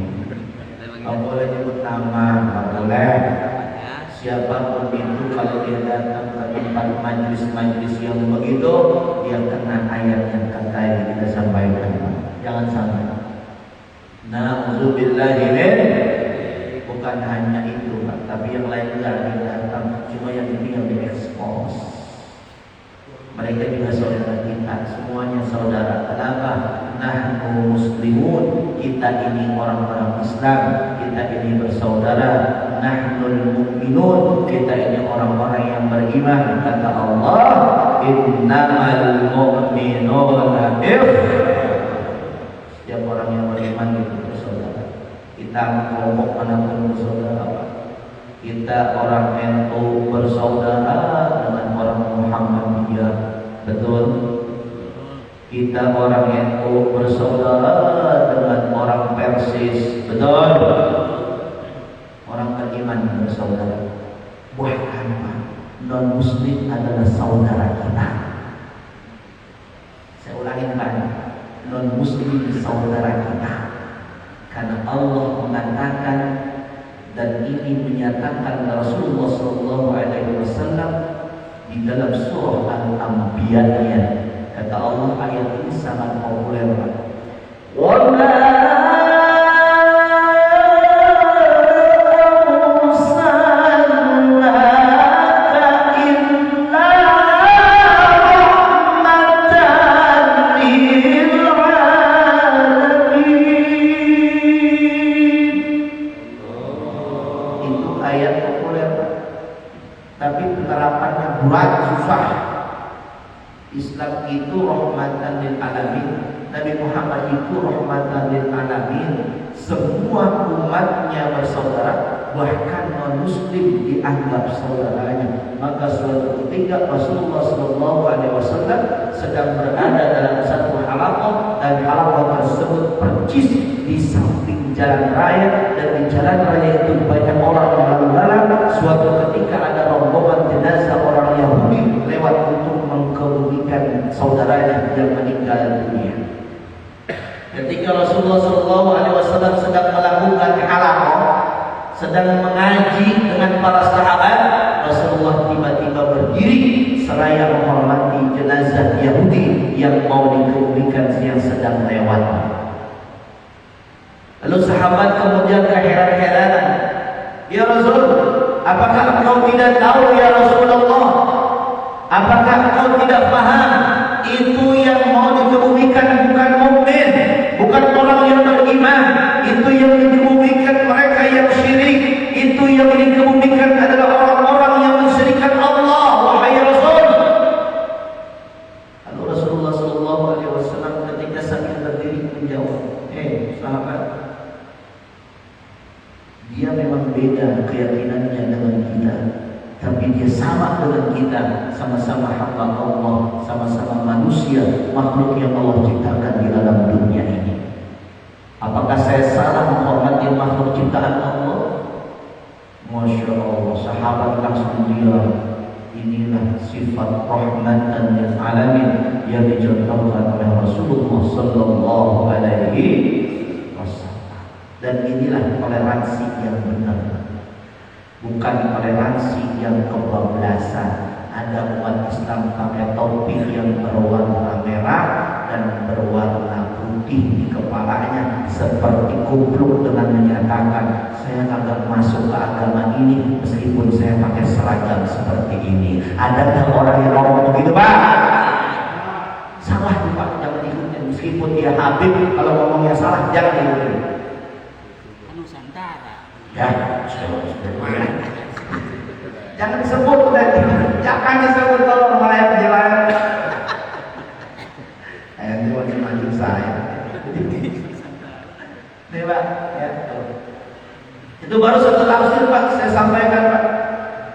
Nggak boleh nyebut nama, nggak boleh. Siapapun itu kalau dia datang ke tempat majlis-majlis yang begitu, dia kena ayat yang kata yang kita sampaikan. Jangan sampai. Na'udzubillahi min. Bukan hanya itu, Pak, tapi yang lain juga ada datang. Cuma yang ini yang diekspos. Mereka juga saudara kita, semuanya saudara. Kenapa? Nahnu muslimun, kita ini orang-orang Islam, kita ini bersaudara. Nahnul mu'minun, kita ini orang-orang yang beriman. Kata Allah, innamal mu'minuna setiap orang yang beriman itu bersaudara. Kita kelompok manapun bersaudara, Pak. Kita orang NU bersaudara dengan orang Muhammadiyah, betul? Kita orang NU bersaudara dengan orang Persis, betul? Orang beriman bersaudara. Bahkan non Muslim adalah saudara kita. Saya ulangi Pak, non Muslim saudara kita, karena Allah mengatakan dan ini menyatakan Rasulullah SAW di dalam surah Al-Anbiya-nya. Kata Allah, ayat ini sangat populer. Wa ma susah. Islam itu rahmatan lil alamin. Nabi Muhammad itu rahmatan lil alamin. Semua umatnya bersaudara, bahkan non muslim dianggap saudaranya. Maka suatu ketika Rasulullah SAW sedang berada dalam satu halaqah, dan halaqah tersebut persis di samping jalan raya, dan di jalan raya itu banyak orang yang lalu lalang. Suatu ketika ada rombongan jenazah orang Yahudi lewat untuk mengkebumikan saudaranya yang meninggal dunia. Ketika Rasulullah SAW sedang melakukan halaqah, sedang mengaji dengan para sahabat, Rasulullah tiba-tiba berdiri seraya menghormati jenazah Yahudi yang mau dikebumikan yang sedang lewat. Lalu sahabat kemudian keheran-heranan, "Ya Rasul, apakah engkau tidak tahu ya Rasulullah? Apakah engkau tidak paham itu yang mau dikebumikan bukan mukmin, bukan orang yang beriman, itu yang dikebumikan mereka yang syirik, itu yang dikebumikan adalah orang-orang yang mensyirikkan Allah, wahai Rasul." Lalu Rasulullah SAW ketika sambil berdiri menjawab, sahabat, dia memang beda keyakinannya dengan kita, tapi dia sama dengan kita, sama-sama hamba Allah, sama-sama manusia, makhluk yang Allah ciptakan di dalam dunia ini. Apakah saya salah menghormati makhluk ciptaan Allah? Masya Allah, sahabat langsung bilang, inilah sifat rahmatan lil alamin yang dicontohkan oleh Rasulullah sallallahu alaihi wasallam. Dan inilah toleransi yang benar, bukan toleransi yang kebablasan. Ada umat Islam pakai topi yang berwarna merah dan berwarna putih di kepalanya, seperti kupluk dengan menyatakan, saya kagak masuk ke agama ini meskipun saya pakai seragam seperti ini. Ada orang yang ngomong begitu, Pak? Salah nih Pak, jangan ikutin. Meskipun dia Habib, kalau ngomongnya salah jangan ikutin. Nusantara. Ya, jangan disebut, jangan disebut kalau malah penjelasan. Itu macam-macam saya. Nih Pak, ya. Itu baru satu tafsir Pak, saya sampaikan Pak.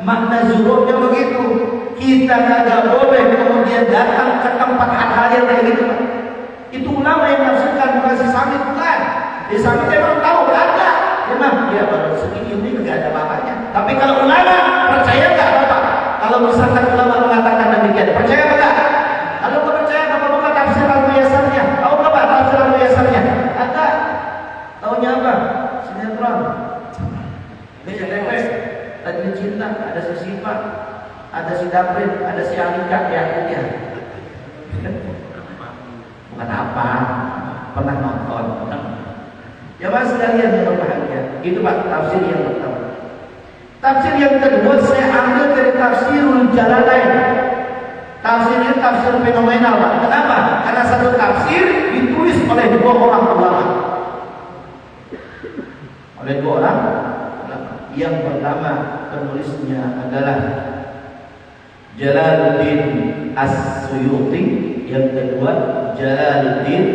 Makna zuhurnya begitu. Kita nggak boleh kemudian datang ke tempat hal-hal yang kayak gitu Pak. Itu ulama yang menafsirkan, bukan si Samit, bukan. Si Samit memang tahu, ada. Memang dia baru segini ini nggak ada apa-apanya. Tapi kalau ulama percaya nggak apa-apa. Kalau misalkan ulama mengatakan demikian, percaya nggak? Kalau nggak percaya, apa buka tafsir al-Muyassarnya? Tahu nggak tafsir al-Muyassarnya? Ada. Taunya apa? Sinetron. BCTV. Tadi cinta, ada si Sipa, ada si Daprin, ada si Alika, ya. Bukan apa, pernah nonton. Ya mas sekalian yang berbahagia, itu Pak tafsir yang pertama. Tafsir yang kedua saya ambil dari tafsirul Jalalain. Tafsir ini tafsir fenomenal Pak. Kenapa? Karena satu tafsir ditulis oleh dua orang ulama. Oleh dua orang ulama. Yang pertama penulisnya adalah Jalaluddin As-Suyuti, yang kedua Jalaluddin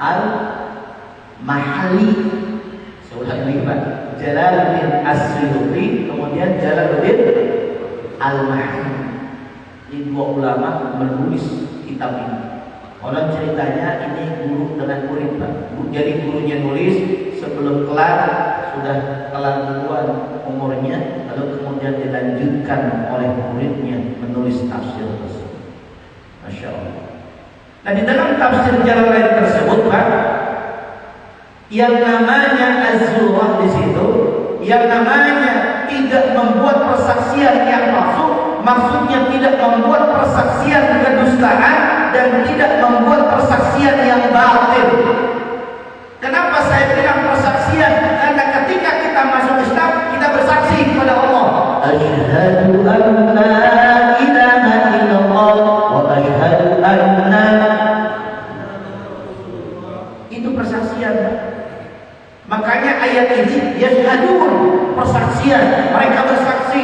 Al-Mahalli. Saya ulangi Pak, Jalaluddin As-Suyuti, kemudian Jalaluddin Al-Mahalli. Ini dua ulama menulis kitab ini. Orang ceritanya ini guru dengan murid Pak. Jadi gurunya nulis, sebelum kelar sudah kelar duluan umurnya, lalu kemudian dilanjutkan oleh muridnya menulis tafsir tersebut. Masya Allah. Nah di dalam tafsir Jalalain tersebut Pak, yang namanya Az-Zuhur di situ, yang namanya tidak membuat persaksian yang palsu, maksudnya tidak membuat persaksian kedustaan dan tidak membuat persaksian yang batil. Kenapa saya bilang persaksian? Karena ketika kita masuk Islam, kita bersaksi kepada Allah. Asyhadu an la ilaha illallah wa asyhadu anna. Itu persaksian. Makanya ayat ini yashhadun, persaksian, mereka bersaksi.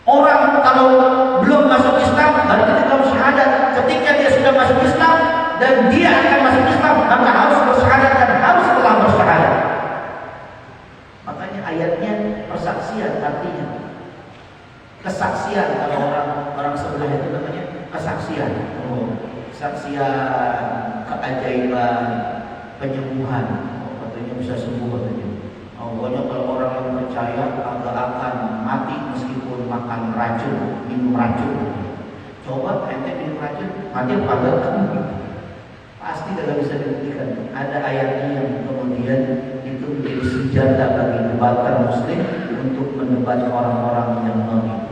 Orang kalau belum masuk Islam berarti dia belum syahadat. Ketika dia sudah masuk Islam dan dia akan masuk Islam, maka harus bersyahadat dan harus telah bersyahadat. Makanya ayatnya persaksian, artinya kesaksian. Kalau orang sebelah itu namanya kesaksian. Kesaksian keajaiban, penyembuhan. Katanya bisa sembuh katanya. Pokoknya kalau orang yang percaya agak akan mati meskipun makan racun, minum racun. Coba ente minum racun, mati apa enggak? Pasti tidak bisa dibuktikan. Ada ayatnya yang kemudian itu menjadi senjata bagi debater Muslim untuk mendebat orang-orang yang nomin.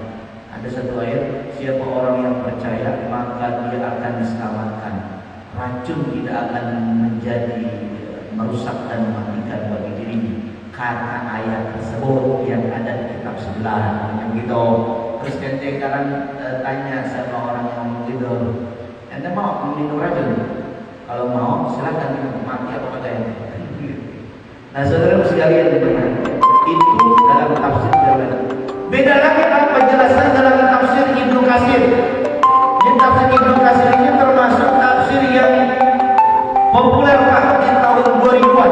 Ada satu ayat, siapa orang yang percaya maka dia akan diselamatkan. Racun tidak akan menjadi merusak dan mematikan bagi dirinya. Karena ayat tersebut yang ada di kitab sebelah yang gitu. Terus ente sekarang tanya sama orang yang ngomong gitu, ente mau minum racun? Kalau mau silakan minum, mati atau kata ente. Nah saudara sekalian, itu dalam tafsir Jalalain. Beda lagi penjelasan dalam tafsir Ibnu Katsir. Ini tafsir Ibnu Katsir ini termasuk tafsir yang populer Pak di tahun 2000-an.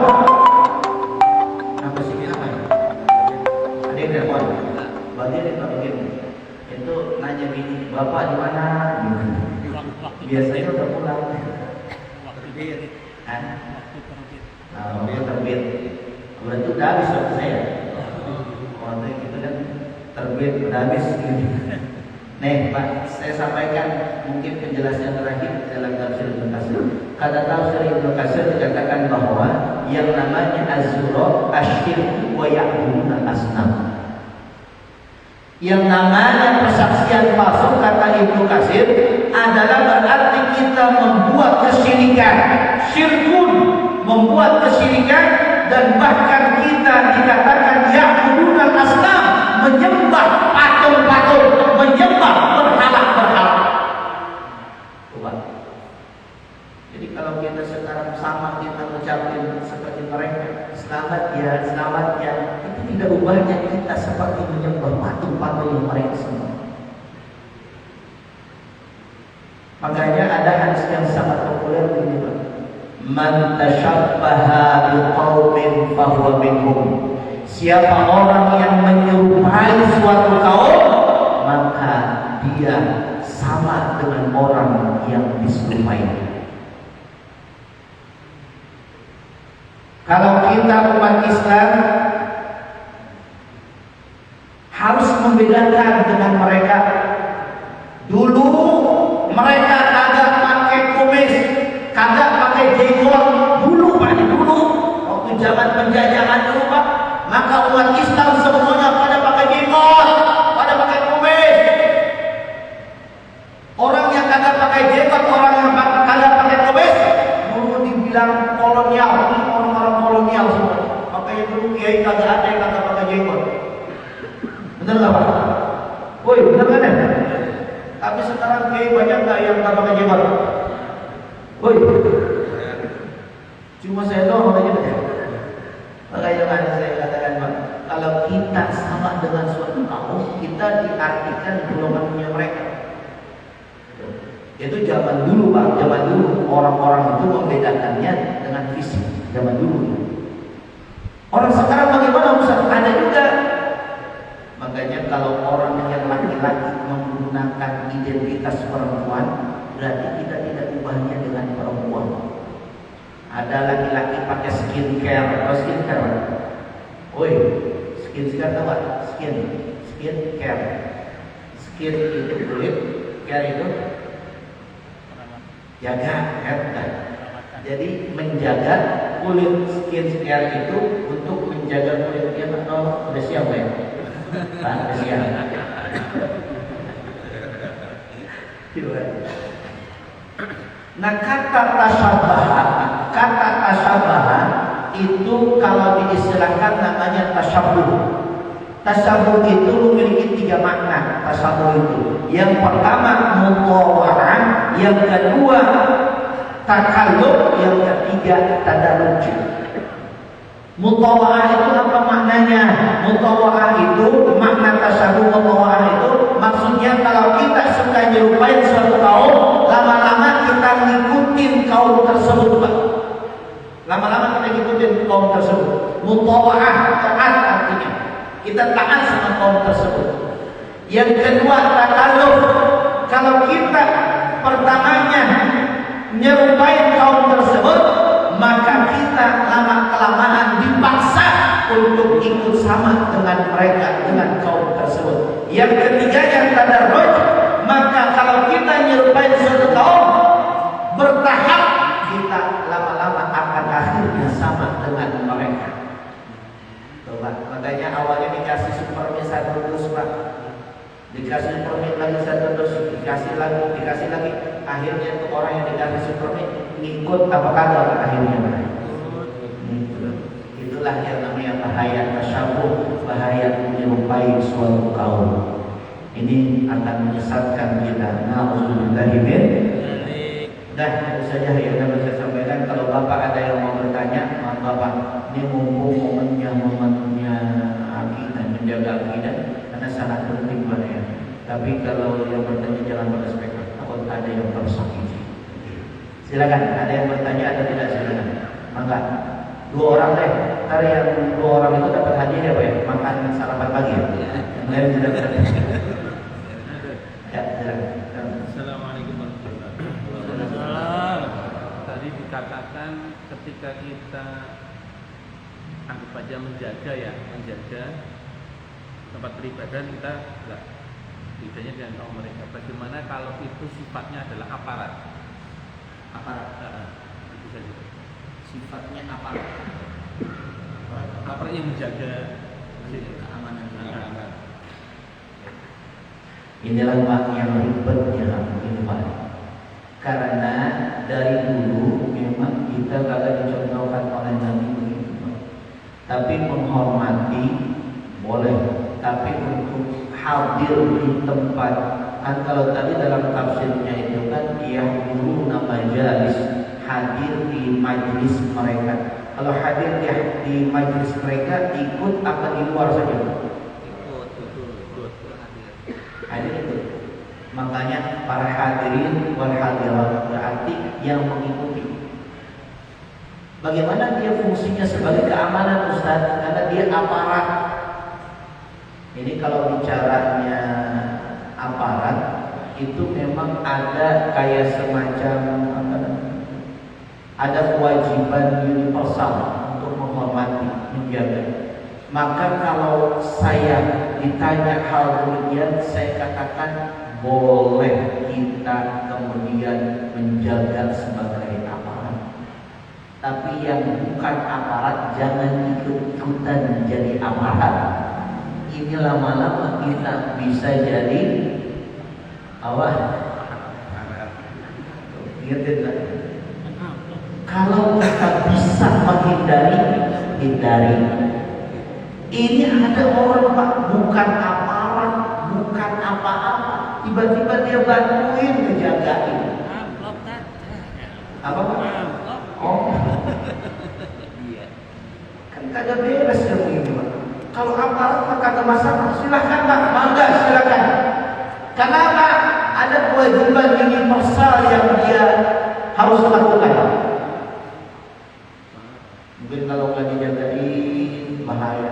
Berarti dia begini, itu nanya gini, bapak di mana? Biasanya udah pulang. Waktu terbit. Berarti udah habis waktu saya. Waktu itu kan terbit udah habis. Nih Pak, saya sampaikan mungkin penjelasan terakhir dalam tafsir Ibnu Katsir. Kata tafsir Ibnu Katsir dikatakan bahwa yang namanya az-zura asyirku wa ya'buduna asnam. Yang namanya persaksian palsu kata Ibnu Katsir adalah berarti kita membuat kesyirikan, syirkun, membuat kesyirikan, dan bahkan kita dikatakan ya'buduna asnam, menyembah patung-patung, menyembah berhala-berhala. Jadi kalau kita sekarang sama kita mengucapkan seperti mereka, selamat ya, itu tidak ubahnya kita seperti menyembah patung-patung yang mereka sembah. Makanya ada hadis yang sangat populer begini, Pak. Man tashabbaha biqaumin fahuwa minhum. Siapa orang yang menyerupai suatu kaum, maka dia sama dengan orang yang diserupai. Kalau kita umat Islam harus membedakan dengan mereka. Dulu mereka kagak pakai kumis, kagak pakai jenggot. Dulu Pak, dulu waktu zaman penjajahan dulu Pak, maka umat Islam semuanya pada pakai jenggot, pada pakai kumis. Orang yang kagak pakai jenggot, orang yang kagak pakai kumis, dulu dibilang kolonial, orang-orang kolonial semua. Makanya dulu kiai kagak ada yang kagak pakai jenggot. Bener nggak Pak? Woi, bener kan ya? Tapi sekarang kiai banyak nggak yang kagak pakai jenggot? Woi, cuma saya doang aja ya. Makanya kan saya katakan Pak, kalau kita sama dengan suatu kaum, kita diartikan golongannya mereka. Itu zaman dulu Pak, zaman dulu orang-orang itu membedakannya dengan fisik. Zaman dulu. Orang sekarang bagaimana Ustaz? Ada juga. Makanya kalau orang yang laki-laki menggunakan identitas perempuan, berarti kita tidak ubahnya dengan perempuan. Ada laki-laki pakai skincare atau skincare. Woi, skincare apa? Skincare. Skin itu kulit, care itu jaga, kan? Jadi menjaga kulit, skincare itu untuk menjaga kulitnya. Oh, udah siap ya? Udah siap. Nah, kata tasyabaha itu kalau diistilahkan namanya tasyabuh. Tasyabuh itu memiliki 3 makna. Tasyabuh itu, yang pertama mutawa'an, yang kedua takallub, yang ketiga tadarruj. Mutawa'ah itu apa maknanya? Mutawa'ah itu makna tasyabuh. Mutawa'ah itu maksudnya kalau kita suka nyerupain suatu kaum, lama-lama kita ngikutin kaum tersebut Pak. Lama-lama kita ngikutin kaum tersebut. Mutawa'ah, taat artinya kita taat sama kaum tersebut. Yang kedua takallub. Kalau kita pertamanya nyerupai kaum tersebut, maka kita lama-kelamaan dipaksa untuk ikut sama dengan mereka, dengan kaum tersebut. Yang ketiga yang tadarruj, maka kalau kita nyerupai suatu kaum, bertahap kita lama-lama akan akhirnya sama dengan mereka. Coba, makanya awalnya dikasih supermi 1 dus Pak, dikasih supermi lagi 1 dus, dikasih lagi, akhirnya itu orang yang dikasih supermi ngikut apa kagak akhirnya. Itulah yang namanya bahaya tasyabuh, bahaya menyerupai suatu kaum. Ini akan menyesatkan kita. Na'udzubillahi min. Dah, itu saja yang dapat saya sampaikan. Kalau Bapak ada yang mau bertanya, mohon Bapak. Ini mumpung momennya akidah, menjaga akidah, karena sangat penting Pak ya. Tapi kalau yang bertanya jangan pada spektak, takut ada yang tersakiti. Silakan, ada yang bertanya atau tidak, silakan. Mangga. 2 orang deh. Ntar yang 2 orang itu dapat hadiah ya Pak ya, makan sarapan pagi ya. Yang lain tidak dapat. Ya, silakan. Assalamualaikum warahmatullahi wabarakatuh. Tadi dikatakan ketika kita anggap aja menjaga tempat beribadah, kita enggak bedanya dengan kaum mereka. Bagaimana kalau itu sifatnya adalah aparat? itu saja. Sifatnya apa? Aparat yang menjaga Keamanan. keamanan. Inilah Pak yang ribetnya ini Pak. Karena dari dulu memang kita kagak dicontohkan oleh Nabi begitu Pak. Tapi menghormati boleh, tapi untuk hadir di tempat, kan kalau tadi dalam tafsirnya itu kan yahduru majalis, hadir di majlis mereka. Kalau hadir di majlis mereka, ikut apa di luar saja? Ikut hadir. Hadir itu. Makanya para hadirin wal hadirat berarti yang mengikuti. Bagaimana dia fungsinya sebagai keamanan Ustaz? Karena dia aparat. Ini kalau bicaranya aparat itu memang ada kayak semacam apa namanya? Ada kewajiban universal untuk menghormati, menjaga. Maka kalau saya ditanya hal demikian, saya katakan boleh kita kemudian menjaga sebagai aparat. Tapi yang bukan aparat jangan ikut-ikutan jadi aparat. Ini lama-lama kita bisa jadi apa? Ingat kan? Kalau kita bisa menghindari, hindari. Ini ada orang Pak bukan aparat, bukan apa-apa, tiba-tiba dia bantuin ngejagain. Apa Pak? Oh, Iya. kan kagak beres ya begini Pak. Kalau aparat mah kagak masalah, silahkan Pak, mangga silahkan. Kenapa? Ada kewajiban universal yang dia harus lakukan. Mungkin kalau nggak dijagain bahaya.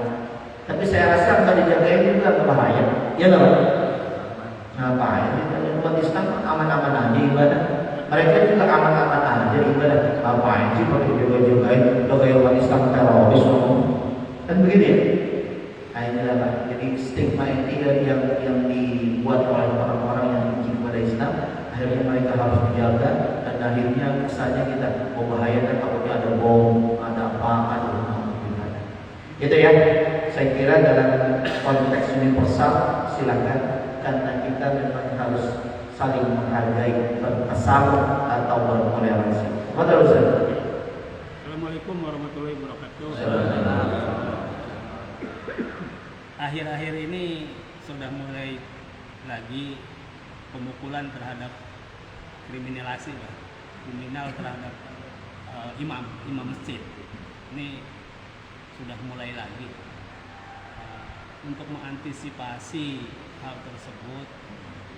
Tapi saya rasa nggak dijagain juga bahaya. Ya nggak? Ngapain? Umat Islam aman-aman aja ibadah. Mereka juga aman-aman aja ibadah. Ngapain sih pakai jaga-jagain? Udah kayak umat Islam teroris ngomong. Kan begitu ya? Nah inilah Pak. Jadi stigma ini yang dibuat oleh orang-orang yang benci kepada Islam. Akhirnya mereka harus dijaga dan akhirnya kesannya kita membahayakan, takutnya ada bom, ada apa, ada gimana. Itu ya. Saya kira dalam konteks universal silakan, karena kita memang harus saling menghargai, bertasawuf atau bertoleransi. Betul Ustaz? Assalamualaikum warahmatullahi wabarakatuh. Akhir-akhir ini sudah mulai lagi pemukulan terhadap kriminalisasi, kriminal terhadap imam masjid. Ini sudah mulai lagi. Untuk mengantisipasi hal tersebut,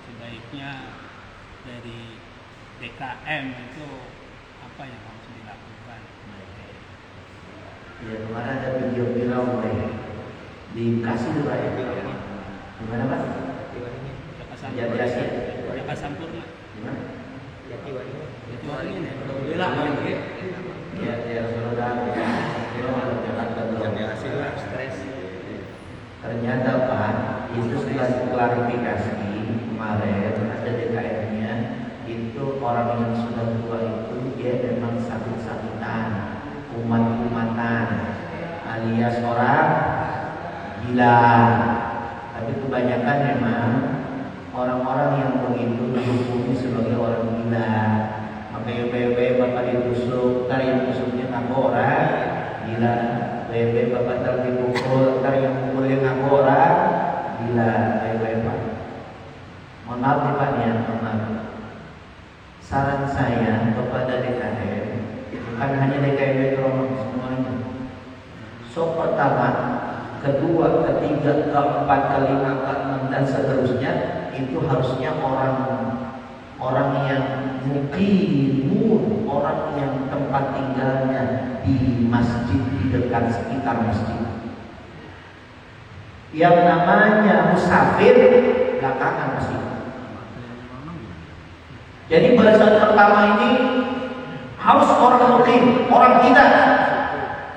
sebaiknya dari DKM itu apa yang harus dilakukan? Ya kemarin ada video viral di Bekasi itu Pak ya. Gimana Pak? Jaka Sampurna. Gimana? Jatiwaringin ya. Alhamdulillah Ya saudara. stres. Ternyata Pak, itu setelah klarifikasi kemarin ada DKM-nya, itu orang yang sudah tua itu dia memang sakit-sakitan, umat-umatan, alias orang gila. Tapi kebanyakan memang orang-orang yang begitu dihukumi sebagai orang gila. Makanya BB bapak ditusuk, ntar yang tusuknya ngaku orang gila. BB bapak ntar dipukul, ntar yang pukulnya ngaku orang gila. BB Pak, mohon maaf nih Pak ya, mohon maaf. Saran saya kepada DKM, bukan hanya DKM Metro semuanya. So pertama, kedua, ketiga, keempat, kelima, keenam dan seterusnya itu harusnya orang yang mukimun, orang yang tempat tinggalnya di masjid, di dekat sekitar masjid. Yang namanya musafir belakangan masjid. Jadi barisan pertama ini harus orang mukim, orang kita.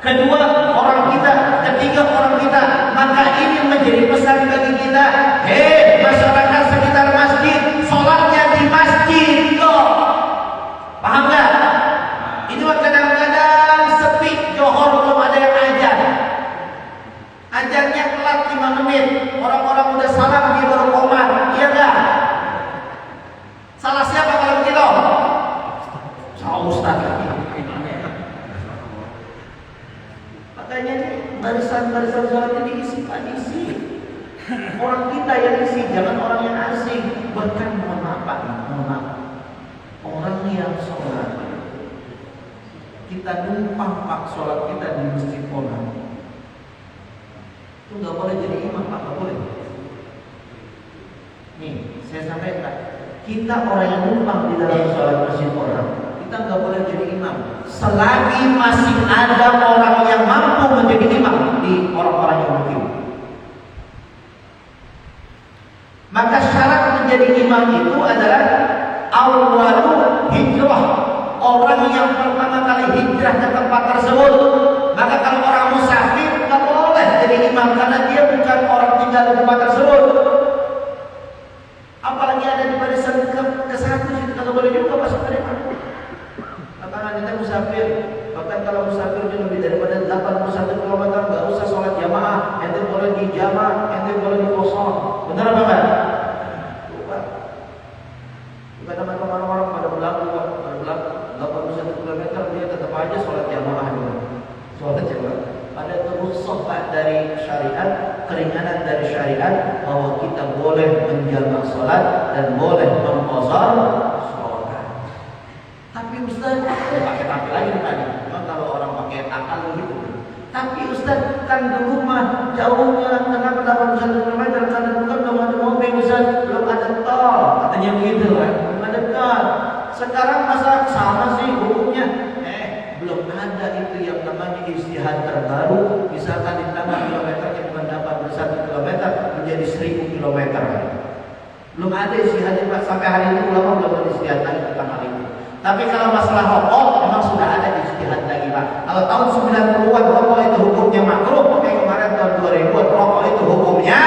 Kedua, orang kita. Ketiga, orang kita. Maka ini menjadi pesan bagi kita. Hei masyarakat sekitar masjid, sholatnya di masjid loh. Paham gak? Itu akan jangan orang yang asing. Bahkan mohon maaf Pak, mohon maaf, orang yang sholat kita numpang Pak sholat kita di masjid orang itu nggak boleh jadi imam Pak, nggak boleh. Nih saya sampaikan, kita orang yang numpang di dalam sholat masjid orang, kita nggak boleh jadi imam selagi masih ada orang yang mampu menjadi imam di orang-orang yang mungkin. Maka syarat menjadi imam itu adalah awalu hijrah, orang yang pertama kali hijrah ke tempat tersebut. Maka kalau orang musafir nggak boleh jadi imam karena dia bukan orang tinggal di tempat tersebut. Apalagi ada di barisan ke satu situ nggak boleh juga masuk ke depan. Katakan kita musafir, bahkan kalau musafir lebih daripada 81 km nggak usah sholat jamaah, ente boleh di jamaah, ente boleh di kosong. Benar apa enggak? Bukan teman-teman orang pada berlaku 81 km dia tetap aja sholat jamaah juga. Sholat jamaah. Ada terus sobat dari syariat, keringanan dari syariat bahwa kita boleh menjamak sholat dan boleh mengqasar sholat. Tapi Ustaz, pakai tapi lagi tadi. Memang kalau orang pakai akal begitu. Tapi Ustaz kan dulu mah jauhnya kenapa 81 km karena bukan belum ada mobil Ustaz, belum ada tol, katanya begitu kan, belum ada tol. Sekarang masa sama sih hukumnya? Belum ada itu yang namanya ijtihad terbaru. Misalkan ditambah kilometernya bukan 81 km menjadi 1000 km. Belum ada ijtihad sampai hari ini, ulama belum ada ijtihad lagi tentang hal itu. Tapi kalau masalah rokok memang sudah ada ijtihad lagi Pak. Kalau tahun 90-an rokok itu hukumnya makruh, kayak kemarin tahun 2000 rokok itu hukumnya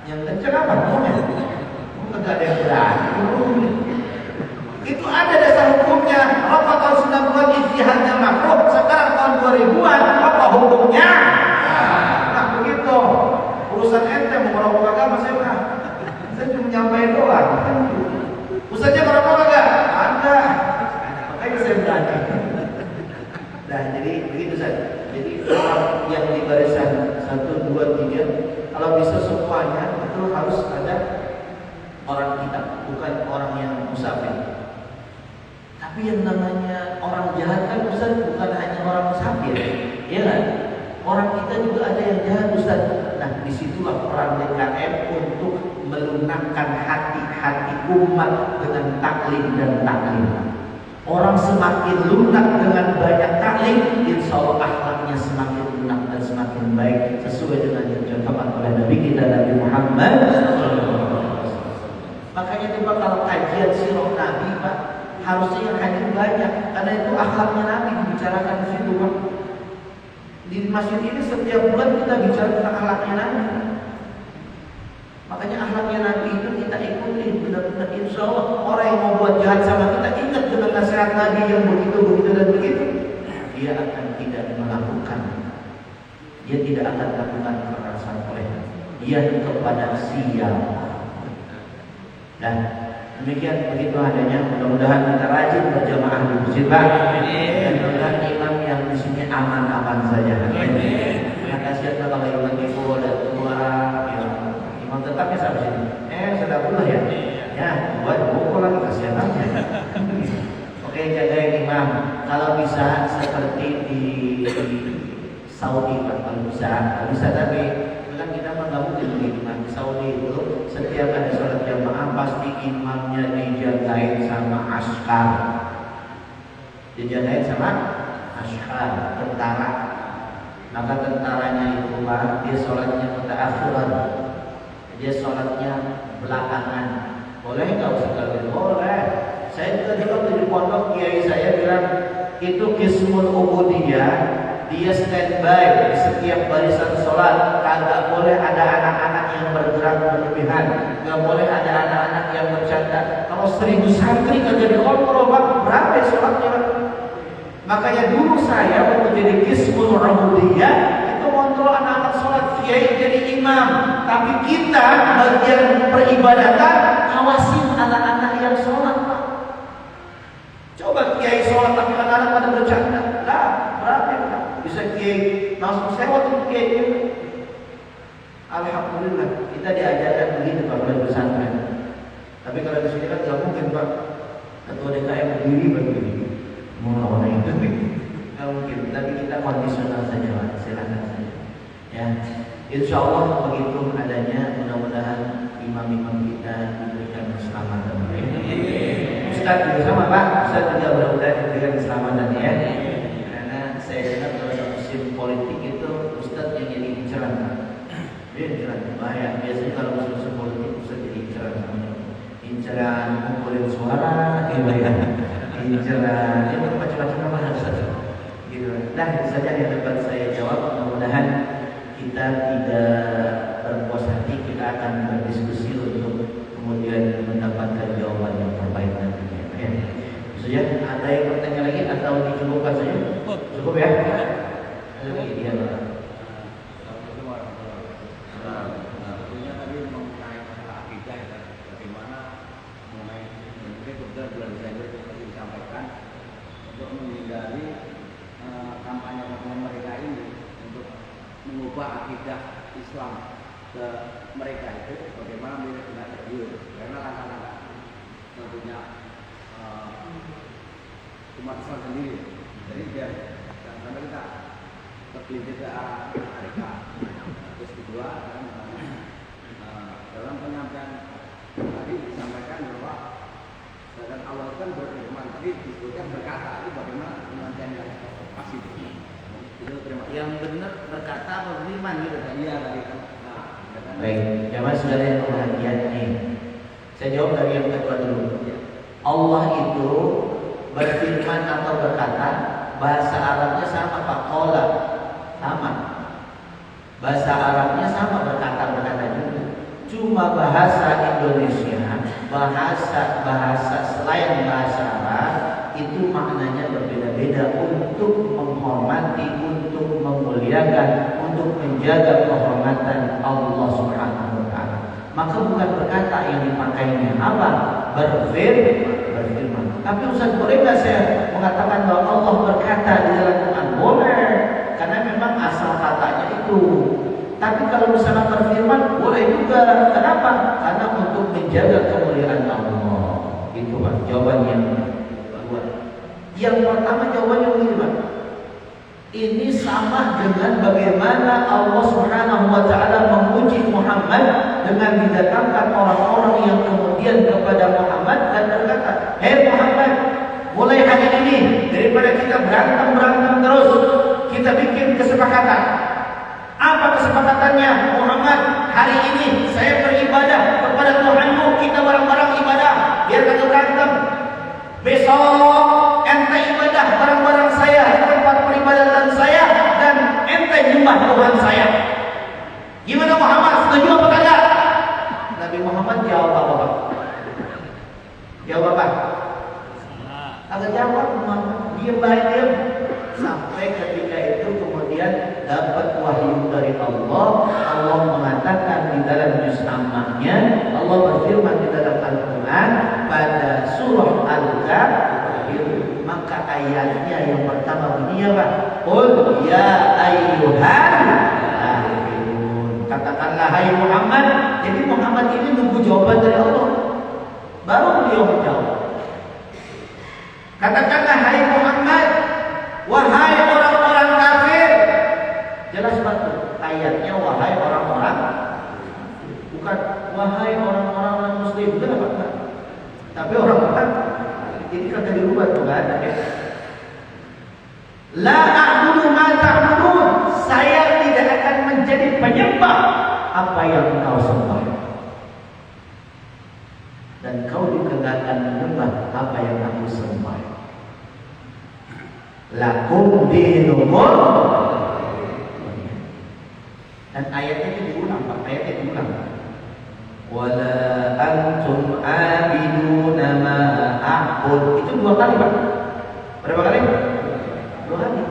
yang kenceng apa hukumnya? Enggak ada yang berani. Itu ada dasar hukumnya. Rokok tahun 90-an ijtihadnya makruh, sekarang tahun 2000-an apa hukumnya? Nah begitu. Urusan ente mau merokok agama saya mah. Saya cuma nyampein doang. Ustaznya merokok enggak? Ada. Makanya saya berani. Nah jadi begitu saja. Jadi orang yang di barisan 1, 2, 3 kalau bisa semuanya itu harus ada orang kita, bukan orang yang musafir. Tapi yang namanya orang jahat kan Ustaz bukan hanya orang musafir, ya kan? Orang kita juga ada yang jahat Ustaz. Nah disitulah peran DKM untuk melunakkan hati-hati umat dengan taklim dan taklim. Orang semakin lunak dengan banyak taklim, insya Allah akhlaknya semakin lunak dan semakin baik sesuai dengan yang dicontohkan oleh Nabi kita Nabi Muhammad. Makanya coba kalau kajian sirah Nabi Pak, harusnya yang hadir banyak karena itu akhlaknya Nabi dibicarakan di situ Pak. Di masjid ini setiap bulan kita bicara tentang akhlaknya Nabi. Makanya akhlaknya Nabi itu kita ikuti benar-benar, insya Allah orang yang mau buat jahat sama kita ingat dengan nasihat Nabi yang begitu dan begitu, dia akan tidak melakukan, dia tidak akan melakukan kekerasan oleh dia kepada siapa. Dan demikian begitu adanya. Mudah-mudahan kita rajin berjamaah di masjid Pak. Dan mudah-mudahan imam yang di sini aman-aman saja. Terima kasih kalau imam ibu ada tua, ya, imam tetapnya sampai sini. Sudah pula ya. Ya, buat buku lagi kasihan aja. Oke, jagain imam. Kalau bisa seperti di Saudi Pak, kalau bisa tapi kan kita nggak mungkin begini. Di Saudi itu setiap ada sholat jamaah pasti imamnya dijagain sama askar, dijagain sama askar, tentara. Maka tentaranya itu Pak, dia sholatnya mutaakhiran, dia sholatnya belakangan. Boleh nggak Ustaz? Boleh. Saya juga waktu di pondok kiai saya bilang itu kismul ubudiyah. Dia standby di setiap barisan sholat. Kagak boleh ada anak-anak yang bergerak berlebihan, nggak boleh ada anak-anak yang bercanda. Kalau 1000 santri kagak dikontrol Pak, berapa sholatnya Pak? Makanya dulu saya waktu jadi kismul ubudiyah itu kontrol anak-anak sholat, kiai jadi imam. Tapi kita bagian peribadatan awasin anak-anak yang sholat Pak. Coba kiai sholat tapi anak-anak pada bercanda, lah berapa Pak? Bisa kiai langsung sewot kiai. Alhamdulillah kita diajar Ketua DKM berdiri mau lawan itu nggak mungkin, tapi kita kondisional saja Pak, silakan saja ya. Insya Allah begitu adanya, mudah-mudahan imam-imam kita diberikan keselamatan. Ustaz juga sama Pak, Ustaz juga mudah-mudahan diberikan keselamatan ya. Karena saya dengar kalau musim politik itu Ustaz yang jadi inceran Pak. Dia inceran bahaya. Biasanya kalau musim politik Ustaz jadi inceran namanya. Inceran ngumpulin suara, inceran itu macam-macam nama Ustaz. Gitu. Nah itu saja yang dapat saya jawab. Mudah-mudahan kita tidak berpuas hati, kita akan berdiskusi untuk kemudian mendapatkan jawaban yang terbaik nantinya. Ya. Maksudnya ada yang bertanya lagi atau dicukupkan saja? Cukup ya? Ada lagi dia Pak. Tentunya tadi mengenai masalah akidah ya, bagaimana mengenai mungkin kemudian bulan Desember seperti disampaikan untuk menghindari kampanye mereka ini untuk mengubah akidah Islam ke mereka itu, bagaimana mereka tidak tergiur karena langkah-langkah tentunya umat Islam sendiri. Jadi biar karena kita tergelincir ke arah mereka. Terus kedua, dalam penyampaian tadi disampaikan bahwa sedangkan Allah kan berfirman, tadi disebutkan berkata, itu bagaimana penyampaian yang pasti itu terima kasih. Yang benar berkata apa beriman gitu kan? Iya tadi kan. Baik, jamaah saudara yang perhatian nih. Saya jawab dari yang kedua dulu. Allah itu berfirman atau berkata, bahasa Arabnya sama Pak, qala sama. Bahasa Arabnya sama, berkata juga. Cuma bahasa Indonesia, bahasa selain bahasa Arab itu maknanya berbeda-beda untuk menghormati, untuk memuliakan, untuk menjaga kehormatan Allah Subhanahu wa taala. Maka bukan berkata yang dipakainya apa? Berfirman. Tapi Ustaz, boleh nggak saya mengatakan bahwa Allah berkata di dalam Quran? Boleh, karena memang asal katanya itu. Tapi kalau misalnya berfirman, boleh juga. Kenapa? Karena untuk menjaga kemuliaan Allah. Itu Pak, jawabannya. Yang pertama jawabannya begini Pak. Ini sama dengan bagaimana Allah Subhanahu wa taala memuji Muhammad dengan didatangkan orang-orang yang kemudian kepada Muhammad dan berkata, "Hei Muhammad, mulai hari ini daripada kita berantem terus, kita bikin kesepakatan." Apa kesepakatannya? Muhammad, hari ini saya beribadah kepada Tuhanmu, kita bareng-bareng ibadah, biar kagak berantem. Besok ente ibadah bareng-bareng saya di tempat peribadatan saya dan ente nyembah Tuhan saya. Gimana Muhammad, setuju apa kagak? Nabi Muhammad jawab apa Pak? Jawab apa? Kagak jawab Muhammad, diam baik. Sampai ketika itu kemudian dapat wahyu dari Allah. Allah mengatakan di dalam juz ammahnya, Allah berfirman di dalam Al-Quran pada surah Al-Kafir, maka ayatnya yang pertama bunyi apa? Qul ya ayyuhan kafirun. Katakanlah hai Muhammad. Jadi Muhammad ini nunggu jawaban dari Allah, baru beliau menjawab. Katakanlah hai Muhammad, wahai orang-orang kafir. Jelas banget ayatnya, wahai orang-orang, bukan wahai orang-orang non muslim, bukan apa? Tapi orang-orang ini kan dari luar tuh nggak ada ya. La a'budu ma ta'budun, saya tidak akan menjadi penyembah apa yang kau sembah, dan kau juga tidak akan menyembah apa yang aku sembah. Lakum dinukum. Dan ayatnya itu diulang Pak, ayatnya diulang. Wala antum abiduna ma a'bud. Itu 2 kali Pak. Berapa kali? 2 kali.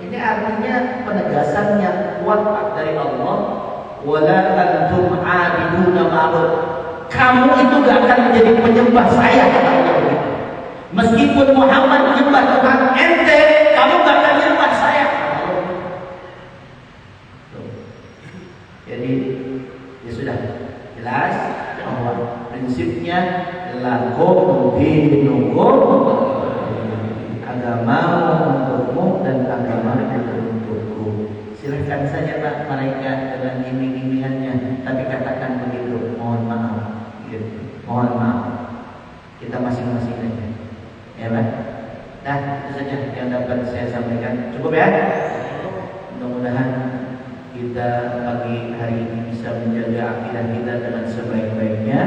Ini artinya penegasan yang kuat Pak dari Allah. Wala antum abiduna ma a'bud. Kamu itu gak akan menjadi penyembah saya, kata Allah. Meskipun Muhammad menyembah Tuhan ente, kamu gak akan menyembah saya. Jadi ya sudah jelas bahwa Prinsipnya lakum dinukum, agama untukmu dan agama untukku. Silahkan saja Pak mereka dengan iming-imingannya, tapi katakan begitu, mohon maaf, gitu. Mohon maaf. Kita masing-masing aja, ya Pak. Nah, itu saja yang dapat saya sampaikan. Cukup ya. Mudah-mudahan kita pagi hari ini bisa menjaga akidah kita dengan sebaik-baiknya.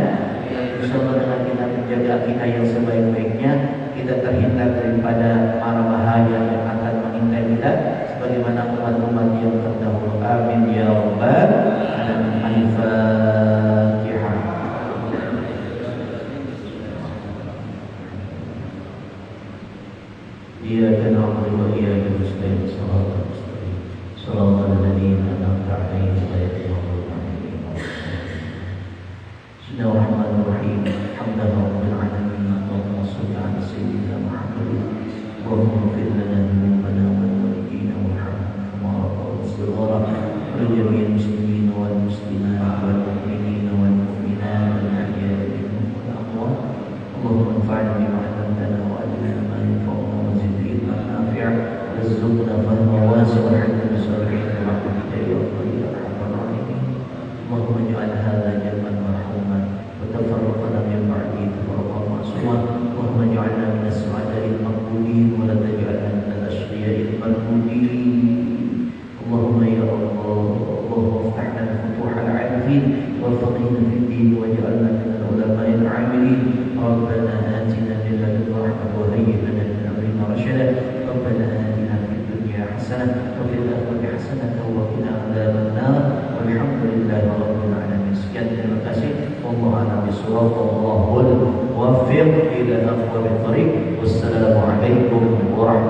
Dan insyaallah dengan kita menjaga akidah yang sebaik-baiknya, kita terhindar daripada mara bahaya yang akan mengintai kita sebagaimana umat-umat yang terdahulu. Amin ya rabbal alamin. Al-Fatihah. Iyyaka na'budu wa iyyaka nasta'in. Shiratal mustaqim. Shiratal ladzina an'amta 'alaihim ghairil maghdubi 'alaihim waladdallin. Bismillahirrahmanirrahim. Alhamdulillahirabbil alamin. Allahumma shalli 'ala sayyidina Muhammad. Allahumma ighfir lana dhunubana wa walidina warhamna kama rabbayana shighara. Wa jami'il muslimin wal muslimat wal mu'minina wal mu'minat wal ahya'i minhum wal amwat. Allahumma anfa'na bima 'allamtana wa 'allimna ma yanfa'una wa zidna ilman nafi'an warzuqna fahman wasi'an wa salihin rahmatika ya arhamar rahimin. Allahumma ij'al hadha jam'an marhuman wa tafarraqna min ba'di tafarraqan ma'suman. Allahumma ij'alna min as-su'ada'il maqbulin wa la taj'alna min al-ashqiya'il mardudin. Allahumma ya Allah, Allahumma iftah lana futuh al-'arifin wa faqihna fid din waj'alna min al-ulama'il 'amilin. Rabbana atina min ladunka rahmatan wa hayyi lana min amrina rashada. Rabbana atina fid dunya hasanah wa fil akhirati hasanah wa qina adzabannar. Walhamdulillahi rabbil alamin. Sekian, terima kasih. Wallahu a'lam bishawab. Wallahul muwaffiq ila aqwamit thariq. Wassalamu alaikum warahmatullahi